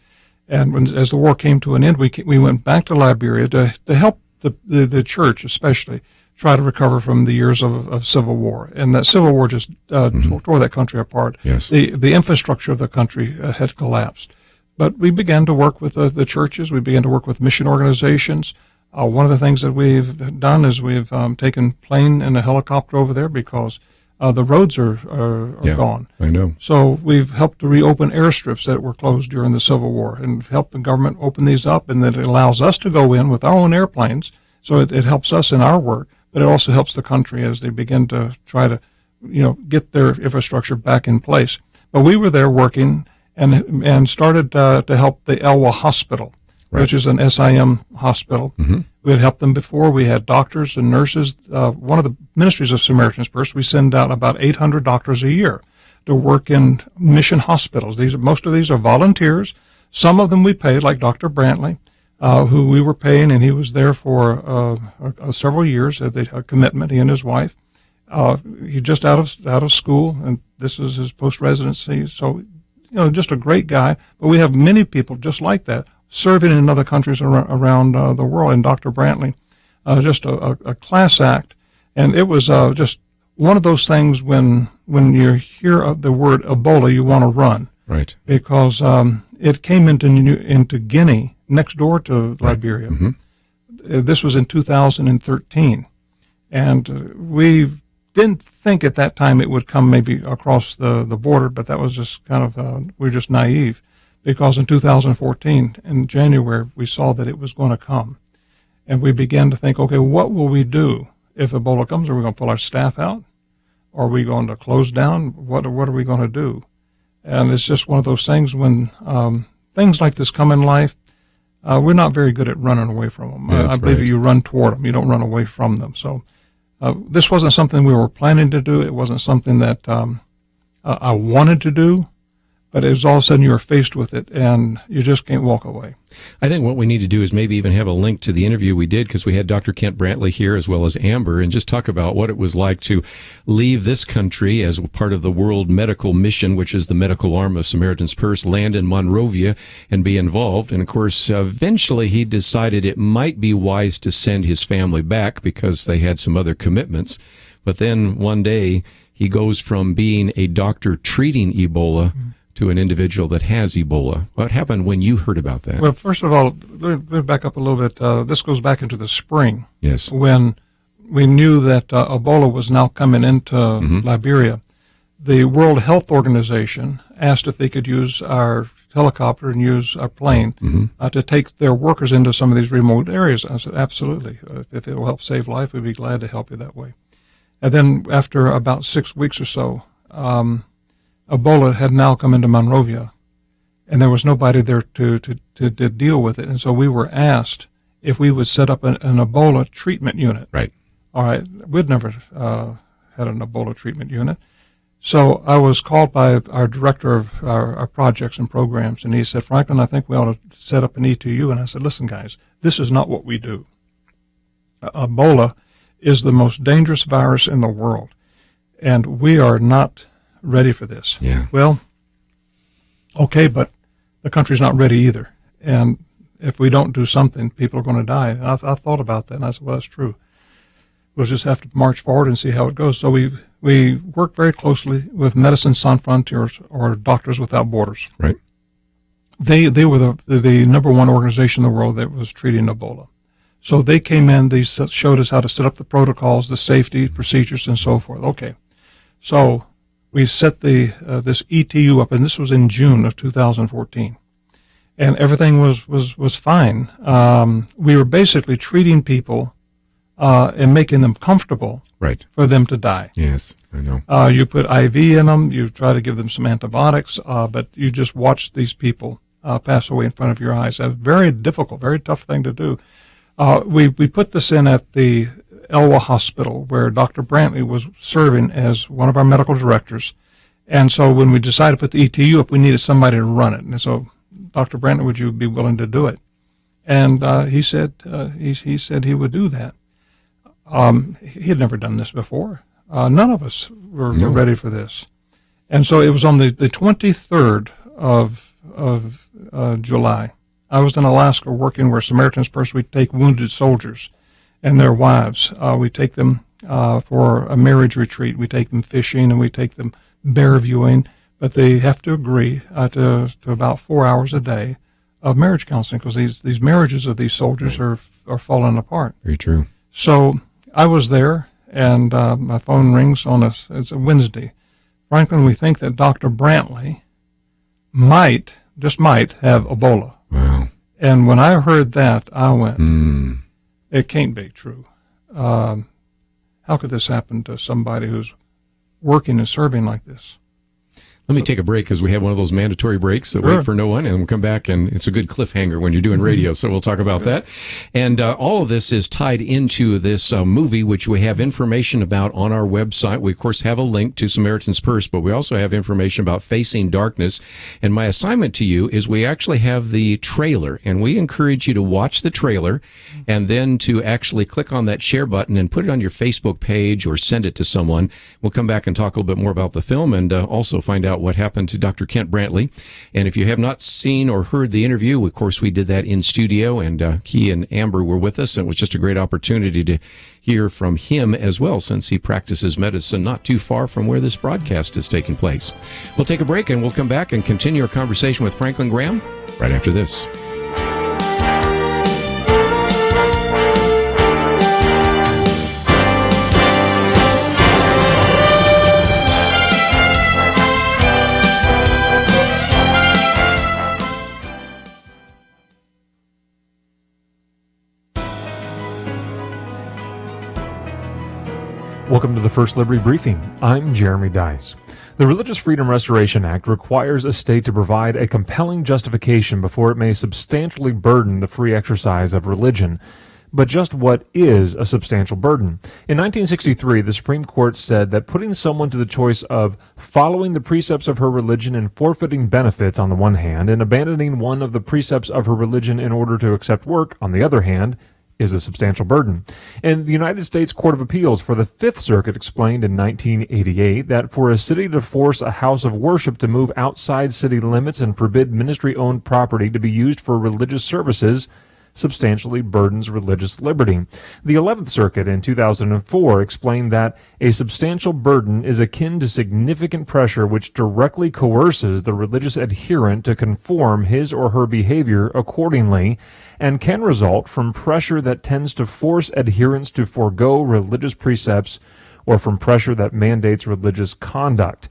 And as the war came to an end, we went back to Liberia to help the church especially try to recover from the years of Civil War. And that Civil War just tore that country apart. Yes. The infrastructure of the country had collapsed. But we began to work with the churches. We began to work with mission organizations. One of the things that we've done is we've taken plane and a helicopter over there because the roads are gone. I know. So we've helped to reopen airstrips that were closed during the Civil War and helped the government open these up, and that it allows us to go in with our own airplanes. So it helps us in our work, but it also helps the country as they begin to try to, get their infrastructure back in place. But we were there working and started to help the Elwa Hospital, which is an SIM hospital. We had helped them before. We had doctors and nurses. One of the ministries of Samaritan's Purse, we send out about 800 doctors a year to work in mission hospitals. Most of these are volunteers. Some of them we paid, like Dr. Brantly, who we were paying, and he was there for several years, a commitment, he and his wife. He's just out of school, and this is his post-residency. So, just a great guy. But we have many people just like that serving in other countries around the world. And Dr. Brantly, just a class act. And it was just one of those things when you hear the word Ebola, you want to run. Right. Because it came into Guinea, next door to Liberia. Mm-hmm. This was in 2013. And we didn't think at that time it would come maybe across the border, but that was just kind of, we were just naive. Because in 2014, in January, we saw that it was going to come. And we began to think, okay, what will we do if Ebola comes? Are we going to pull our staff out? Are we going to close down? What are we going to do? And it's just one of those things when things like this come in life, we're not very good at running away from them. Yeah, I believe you run toward them. You don't run away from them. So this wasn't something we were planning to do. It wasn't something that I wanted to do. But it was all of a sudden you're faced with it, and you just can't walk away. I think what we need to do is maybe even have a link to the interview we did, because we had Dr. Kent Brantly here as well as Amber, and just talk about what it was like to leave this country as part of the World Medical Mission, which is the medical arm of Samaritan's Purse, land in Monrovia and be involved. And, of course, eventually he decided it might be wise to send his family back because they had some other commitments. But then one day he goes from being a doctor treating Ebola to an individual that has Ebola. What happened when you heard about that? Well, first of all, let me back up a little bit. This goes back into the spring. Yes. When we knew that Ebola was now coming into Liberia. The World Health Organization asked if they could use our helicopter and use our plane to take their workers into some of these remote areas. I said, absolutely. If it will help save life, we'd be glad to help you that way. And then after about 6 weeks or so, Ebola had now come into Monrovia, and there was nobody there to deal with it. And so we were asked if we would set up an Ebola treatment unit. Right. All right. We'd never had an Ebola treatment unit. So I was called by our director of our projects and programs, and he said, Franklin, I think we ought to set up an ETU. And I said, listen, guys, this is not what we do. Ebola is the most dangerous virus in the world, and we are not ready for this. Yeah. Well, okay, but the country's not ready either. And if we don't do something, people are going to die. And I thought about that, and I said, well, that's true. We'll just have to march forward and see how it goes. So we work very closely with Médecins Sans Frontières, or Doctors Without Borders. Right. They were the number one organization in the world that was treating Ebola. So they came in, they showed us how to set up the protocols, the safety procedures, and so forth. Okay. So we set this ETU up, and this was in June of 2014. And everything was fine. We were basically treating people and making them comfortable for them to die. Yes, I know. You put IV in them, you try to give them some antibiotics, but you just watch these people pass away in front of your eyes. A very difficult, very tough thing to do. We put this in at the Elwa Hospital, where Dr. Brantly was serving as one of our medical directors. And so when we decided to put the ETU up, we needed somebody to run it. And so, Dr. Brantly, would you be willing to do it? And he said he would do that. He had never done this before. None of us were ready for this. And so it was on the 23rd of July. I was in Alaska working where Samaritan's Purse, we take wounded soldiers and their wives. We take them for a marriage retreat. We take them fishing, and we take them bear viewing. But they have to agree to about 4 hours a day of marriage counseling, because these marriages of these soldiers are falling apart. Very true. So I was there, and my phone rings it's a Wednesday. Franklin, we think that Dr. Brantly just might have Ebola. Wow. And when I heard that, I went, it can't be true. How could this happen to somebody who's working and serving like this? Let me take a break, because we have one of those mandatory breaks that wait for no one, and we'll come back, and it's a good cliffhanger when you're doing radio, so we'll talk about that. And all of this is tied into this movie, which we have information about on our website. We, of course, have a link to Samaritan's Purse, but we also have information about Facing Darkness. And my assignment to you is we actually have the trailer, and we encourage you to watch the trailer and then to actually click on that share button and put it on your Facebook page or send it to someone. We'll come back and talk a little bit more about the film, and also find out about what happened to Dr. Kent Brantly. And if you have not seen or heard the interview, of course, we did that in studio, and he and Amber were with us, and it was just a great opportunity to hear from him as well, since he practices medicine not too far from where this broadcast is taking place. We'll take a break, and we'll come back and continue our conversation with Franklin Graham right after this. Welcome to the First Liberty Briefing. I'm Jeremy Dice. The Religious Freedom Restoration Act requires a state to provide a compelling justification before it may substantially burden the free exercise of religion. But just what is a substantial burden? In 1963, the Supreme Court said that putting someone to the choice of following the precepts of her religion and forfeiting benefits on the one hand, and abandoning one of the precepts of her religion in order to accept work on the other hand, is a substantial burden. And the United States Court of Appeals for the Fifth Circuit explained in 1988 that for a city to force a house of worship to move outside city limits and forbid ministry-owned property to be used for religious services substantially burdens religious liberty. The 11th Circuit in 2004 explained that a substantial burden is akin to significant pressure which directly coerces the religious adherent to conform his or her behavior accordingly, and can result from pressure that tends to force adherents to forego religious precepts or from pressure that mandates religious conduct.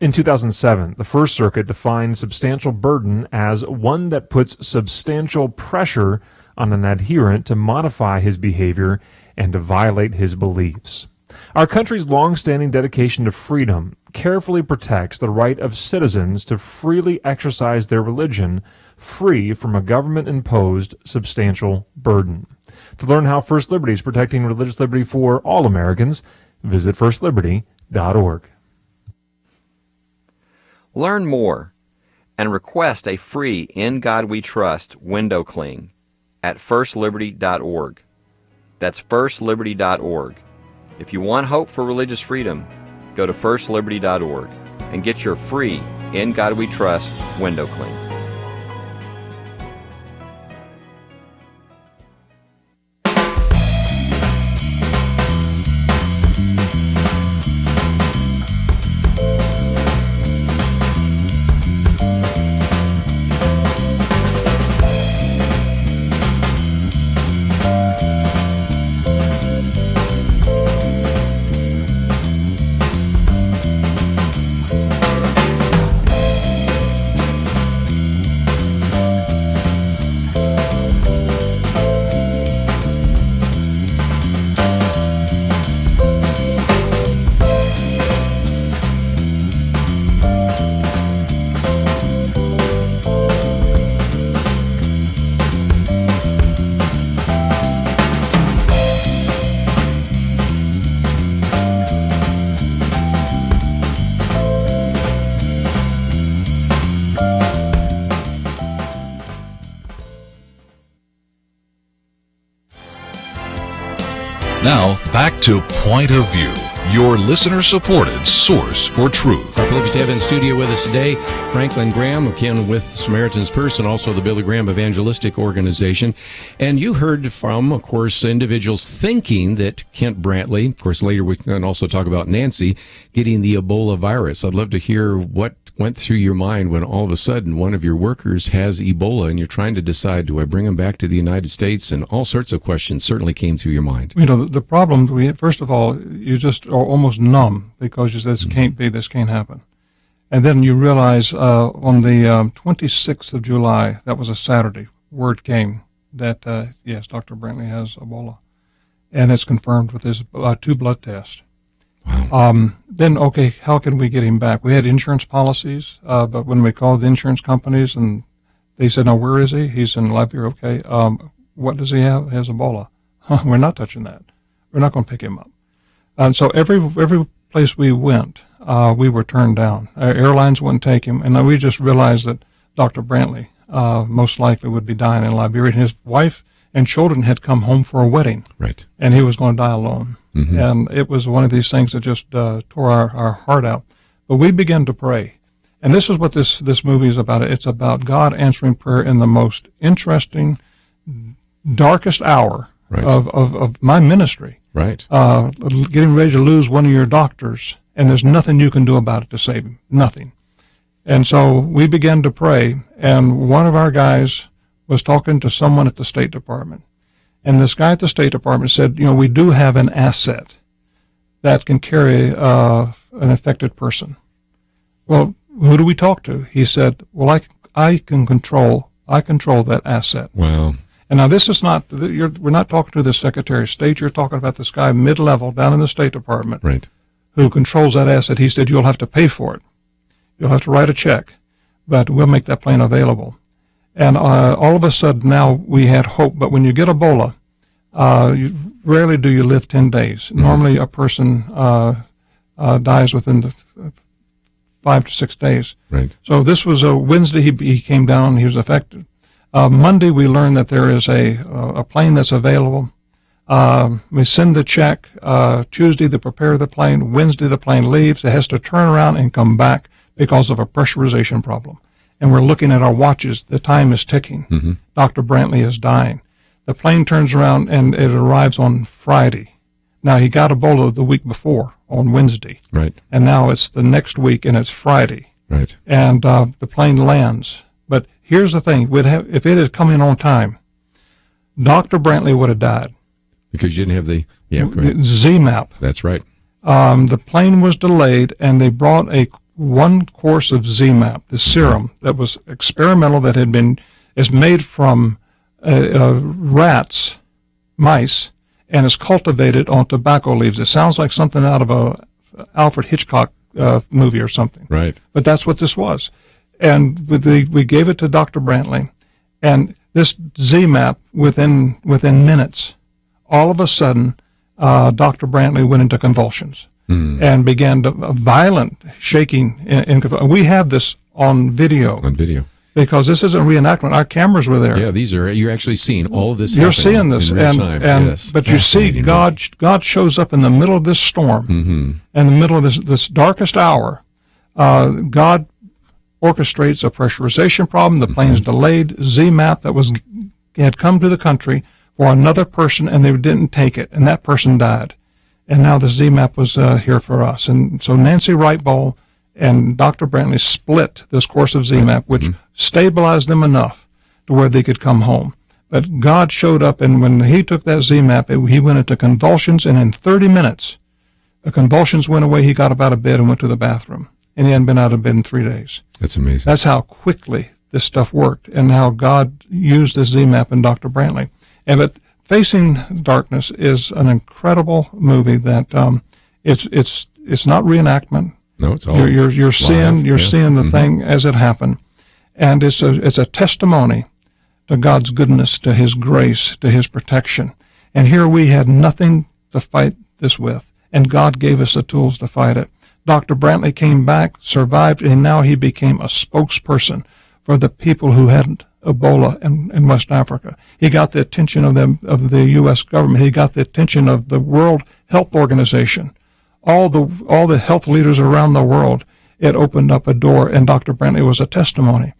In 2007, the First Circuit defined substantial burden as one that puts substantial pressure on an adherent to modify his behavior and to violate his beliefs. Our country's long-standing dedication to freedom carefully protects the right of citizens to freely exercise their religion, free from a government-imposed substantial burden. To learn how First Liberty is protecting religious liberty for all Americans, visit firstliberty.org. Learn more and request a free In God We Trust window cling at firstliberty.org. That's firstliberty.org. If you want hope for religious freedom, go to firstliberty.org and get your free In God We Trust window cling. Now, back to Point of View, your listener-supported source for truth. Our privilege to have in studio with us today Franklin Graham, again with Samaritan's Purse and also the Billy Graham Evangelistic Organization. And you heard from, of course, individuals thinking that Kent Brantly, of course, later we can also talk about Nancy, getting the Ebola virus. I'd love to hear what went through your mind when all of a sudden one of your workers has Ebola and you're trying to decide, do I bring him back to the United States? And all sorts of questions certainly came through your mind. You know, the problem, first of all, you just are almost numb because you say, this can't be, this can't happen. And then you realize on the 26th of July, that was a Saturday, word came that, yes, Dr. Brantly has Ebola. And it's confirmed with his 2 blood tests. Wow. Then, okay, how can we get him back? We had insurance policies, but when we called the insurance companies and they said, now, where is he? He's in Liberia. Okay. What does he have? He has Ebola. We're not touching that. We're not going to pick him up. And so every place we went, we were turned down. Our airlines wouldn't take him. And then we just realized that Dr. Brantly most likely would be dying in Liberia. And his wife and children had come home for a wedding. Right. And he was going to die alone. Mm-hmm. And it was one of these things that just tore our heart out. But we began to pray. And this is what this movie is about. It's about God answering prayer in the most interesting, darkest hour of my ministry. Right. Getting ready to lose one of your doctors, and there's nothing you can do about it to save him. Nothing. And so we began to pray, and one of our guys was talking to someone at the State Department. And this guy at the State Department said, we do have an asset that can carry an affected person. Well, who do we talk to? He said, well, I control that asset. Wow. And now this is not, we're not talking to the Secretary of State. You're talking about this guy mid-level down in the State Department, right, who controls that asset. He said, you'll have to pay for it. You'll have to write a check, but we'll make that plane available. And all of a sudden now we had hope. But when you get Ebola, rarely do you live 10 days. Normally a person dies within the 5 to 6 days. Right. So this was a Wednesday. He came down. He was affected. Monday we learned that there is a plane that's available. We send the check. Tuesday they prepare the plane. Wednesday the plane leaves. It has to turn around and come back because of a pressurization problem. And we're looking at our watches. The time is ticking. Mm-hmm. Dr. Brantly is dying. The plane turns around and it arrives on Friday. Now, he got Ebola the week before on Wednesday. Right. And now it's the next week and it's Friday. Right. And the plane lands. But here's the thing. If it had come in on time, Dr. Brantly would have died. Because you didn't have the ZMAP. That's right. The plane was delayed, and they brought one course of ZMAP, the serum that was experimental, that is made from mice, and is cultivated on tobacco leaves. It sounds like something out of a Alfred Hitchcock movie or something. Right. But that's what this was. And we gave it to Dr. Brantly, and this ZMAP, within minutes, all of a sudden, Dr. Brantly went into convulsions. And began a violent shaking. We have this on video. On video. Because this isn't reenactment. Our cameras were there. Yeah, you're actually seeing all of this. You're seeing this. In real time. Yes. But you see God shows up in the middle of this storm, in the middle of this darkest hour. God orchestrates a pressurization problem. The plane's delayed. ZMAP that had come to the country for another person, and they didn't take it, and that person died. And now the ZMAP was here for us. And so Nancy Wright-Ball and Dr. Brantly split this course of ZMAP, which stabilized them enough to where they could come home. But God showed up, and when he took that ZMAP, he went into convulsions, and in 30 minutes, the convulsions went away. He got up out of bed and went to the bathroom. And he hadn't been out of bed in 3 days. That's amazing. That's how quickly this stuff worked, and how God used this ZMAP in Dr. Brantly. But Facing Darkness is an incredible movie that it's not reenactment. No, it's all you're seeing the thing as it happened, and it's a testimony to God's goodness, to His grace, to His protection. And here we had nothing to fight this with, and God gave us the tools to fight it. Dr. Brantly came back, survived, and now he became a spokesperson for the people who had Ebola in West Africa. He got the attention of the U.S. government. He got the attention of the World Health Organization, all the health leaders around the world. It opened up a door, and Dr. Brantly was a testimony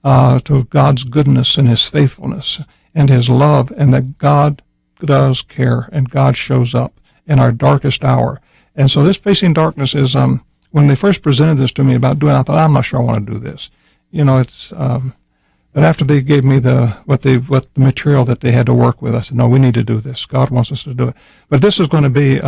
to God's goodness and His faithfulness and His love, and that God does care, and God shows up in our darkest hour. And so this Facing Darkness is, when they first presented this to me about doing it, I thought, I'm not sure I want to do this. But after they gave me the material that they had to work with, I said, no, we need to do this. God wants us to do it. But this is going to be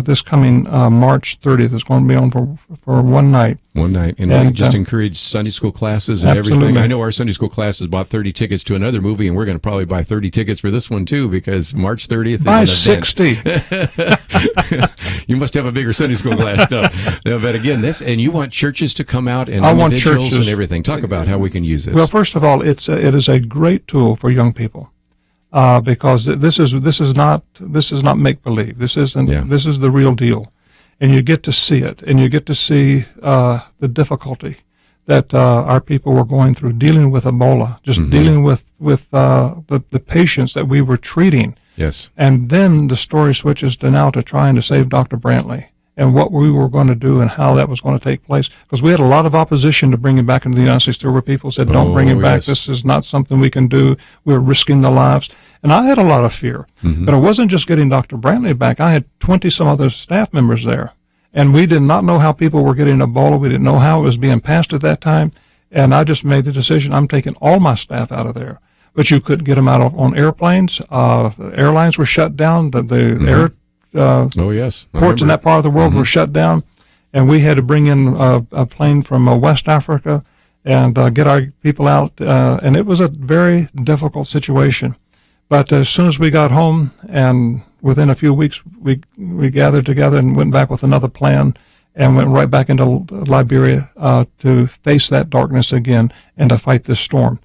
this coming March 30th. It's going to be on for one night. One night. And we just encourage Sunday school classes and everything. I know our Sunday school classes bought 30 tickets to another movie, and we're going to probably buy 30 tickets for this one, too, because March 30th is buy an 60. You must have a bigger Sunday school class. No, but again, and you want churches to come out and I want individuals churches and everything. Talk about how we can use this. Well, first of all, it is a great tool for young people. Because this is not make believe. This is the real deal, and you get to see it, and you get to see the difficulty that our people were going through dealing with Ebola, just dealing with the patients that we were treating. Yes, and then the story switches to now to trying to save Dr. Brantly and what we were going to do and how that was going to take place. Because we had a lot of opposition to bring him back into the United States. There were people who said, don't bring him back. Yes. This is not something we can do. We're risking the lives. And I had a lot of fear. Mm-hmm. But it wasn't just getting Dr. Brantly back. I had 20-some other staff members there. And we did not know how people were getting Ebola. We didn't know how it was being passed at that time. And I just made the decision, I'm taking all my staff out of there. But you couldn't get them out on airplanes. The airlines were shut down. The air ports in that part of the world were shut down. And we had to bring in a plane from West Africa and get our people out. And it was a very difficult situation. But as soon as we got home, and within a few weeks, we gathered together and went back with another plan and went right back into Liberia to face that darkness again and to fight this storm.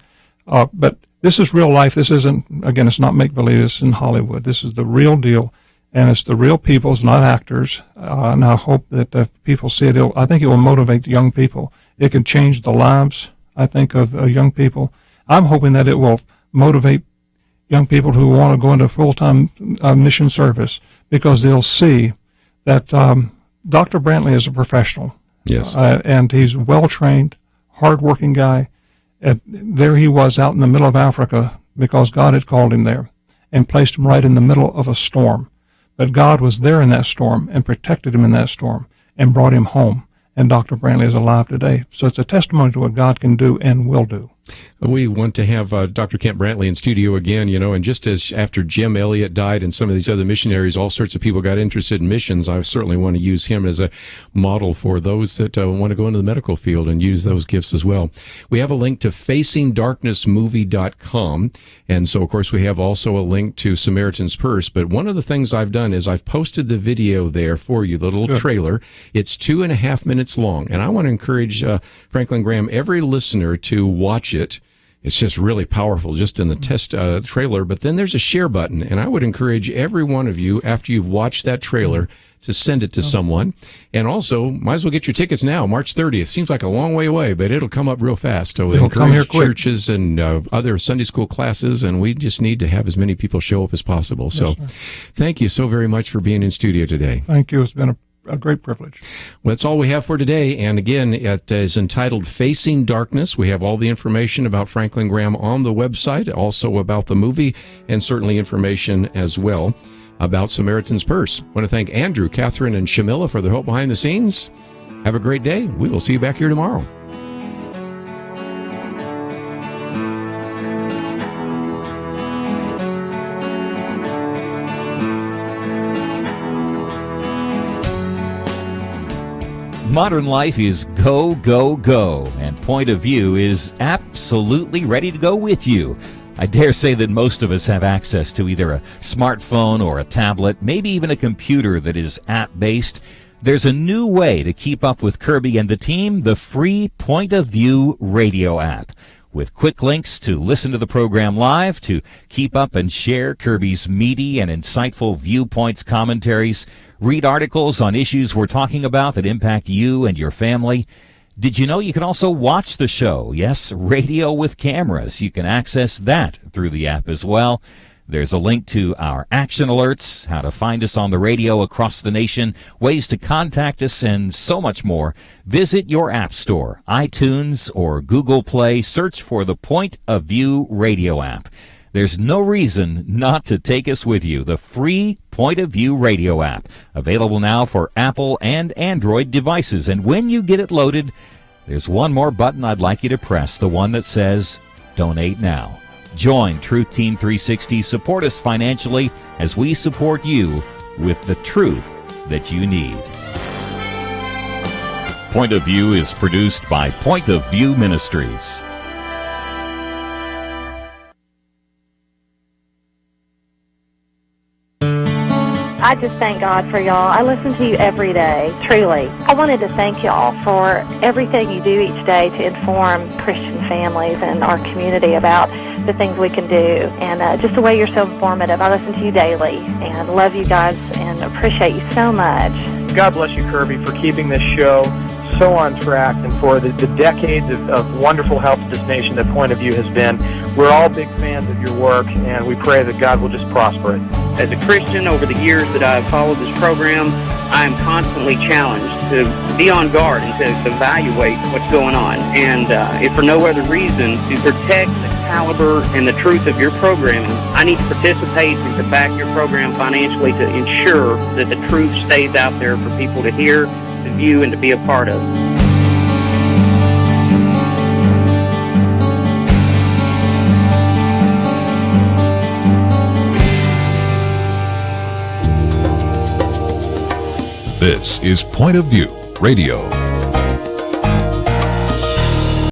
But this is real life. This isn't, again, it's not make-believe. It's in Hollywood. This is the real deal, and it's the real people. It's not actors. And I hope that if people see it, I think it will motivate young people. It can change the lives, I think, of young people. I'm hoping that it will motivate young people who want to go into full-time mission service, because they'll see that Dr. Brantly is a professional. Yes. And he's well-trained, hard-working guy. And there he was out in the middle of Africa because God had called him there and placed him right in the middle of a storm. But God was there in that storm and protected him in that storm and brought him home. And Dr. Brantly is alive today. So it's a testimony to what God can do and will do. We want to have Dr. Kent Brantly in studio again, and just as after Jim Elliott died and some of these other missionaries, all sorts of people got interested in missions. I certainly want to use him as a model for those that want to go into the medical field and use those gifts as well. We have a link to facingdarknessmovie.com, and so, of course, we have also a link to Samaritan's Purse. But one of the things I've done is I've posted the video there for you, the little trailer. It's 2.5 minutes long, and I want to encourage Franklin Graham, every listener, to watch it. It's just really powerful just in the test trailer. But then there's a share button, and I would encourage every one of you, after you've watched that trailer, to send it to someone. And also, might as well get your tickets now, March 30th. Seems like a long way away, but it'll come up real fast. So It'll come here quick. Churches and other Sunday school classes, and we just need to have as many people show up as possible. So thank you so very much for being in studio today. Thank you. It's been a great privilege. Well, that's all we have for today. And again, it is entitled Facing Darkness. We have all the information about Franklin Graham on the website, also about the movie, and certainly information as well about Samaritan's Purse. I want to thank Andrew, Catherine, and Shamila for their help behind the scenes. Have a great day. We will see you back here tomorrow. Modern life is go, go, go, and Point of View is absolutely ready to go with you. I dare say that most of us have access to either a smartphone or a tablet, maybe even a computer that is app-based. There's a new way to keep up with Kerby and the team, the free Point of View radio app. With quick links to listen to the program live, to keep up and share Kerby's meaty and insightful viewpoints, commentaries, read articles on issues we're talking about that impact you and your family. Did you know you can also watch the show? Yes, radio with cameras. You can access that through the app as well. There's a link to our action alerts, how to find us on the radio across the nation, ways to contact us, and so much more. Visit your app store, iTunes or Google Play. Search for the Point of View radio app. There's no reason not to take us with you. The free Point of View radio app, available now for Apple and Android devices. And when you get it loaded, there's one more button I'd like you to press, the one that says Donate Now. Join Truth Team 360. Support us financially as we support you with the truth that you need. Point of View is produced by Point of View Ministries. I just thank God for y'all. I listen to you every day, truly. I wanted to thank y'all for everything you do each day to inform Christian families and our community about the things we can do, and just the way you're so informative. I listen to you daily and love you guys and appreciate you so much. God bless you, Kerby, for keeping this show so on track and for the decades of wonderful help to this nation that Point of View has been. We're all big fans of your work, and we pray that God will just prosper it. As a Christian, over the years that I've followed this program, I am constantly challenged to be on guard and to evaluate what's going on. And if for no other reason, to protect the caliber and the truth of your programming, I need to participate and to back your program financially to ensure that the truth stays out there for people to hear, to view, and to be a part of. This is Point of View Radio.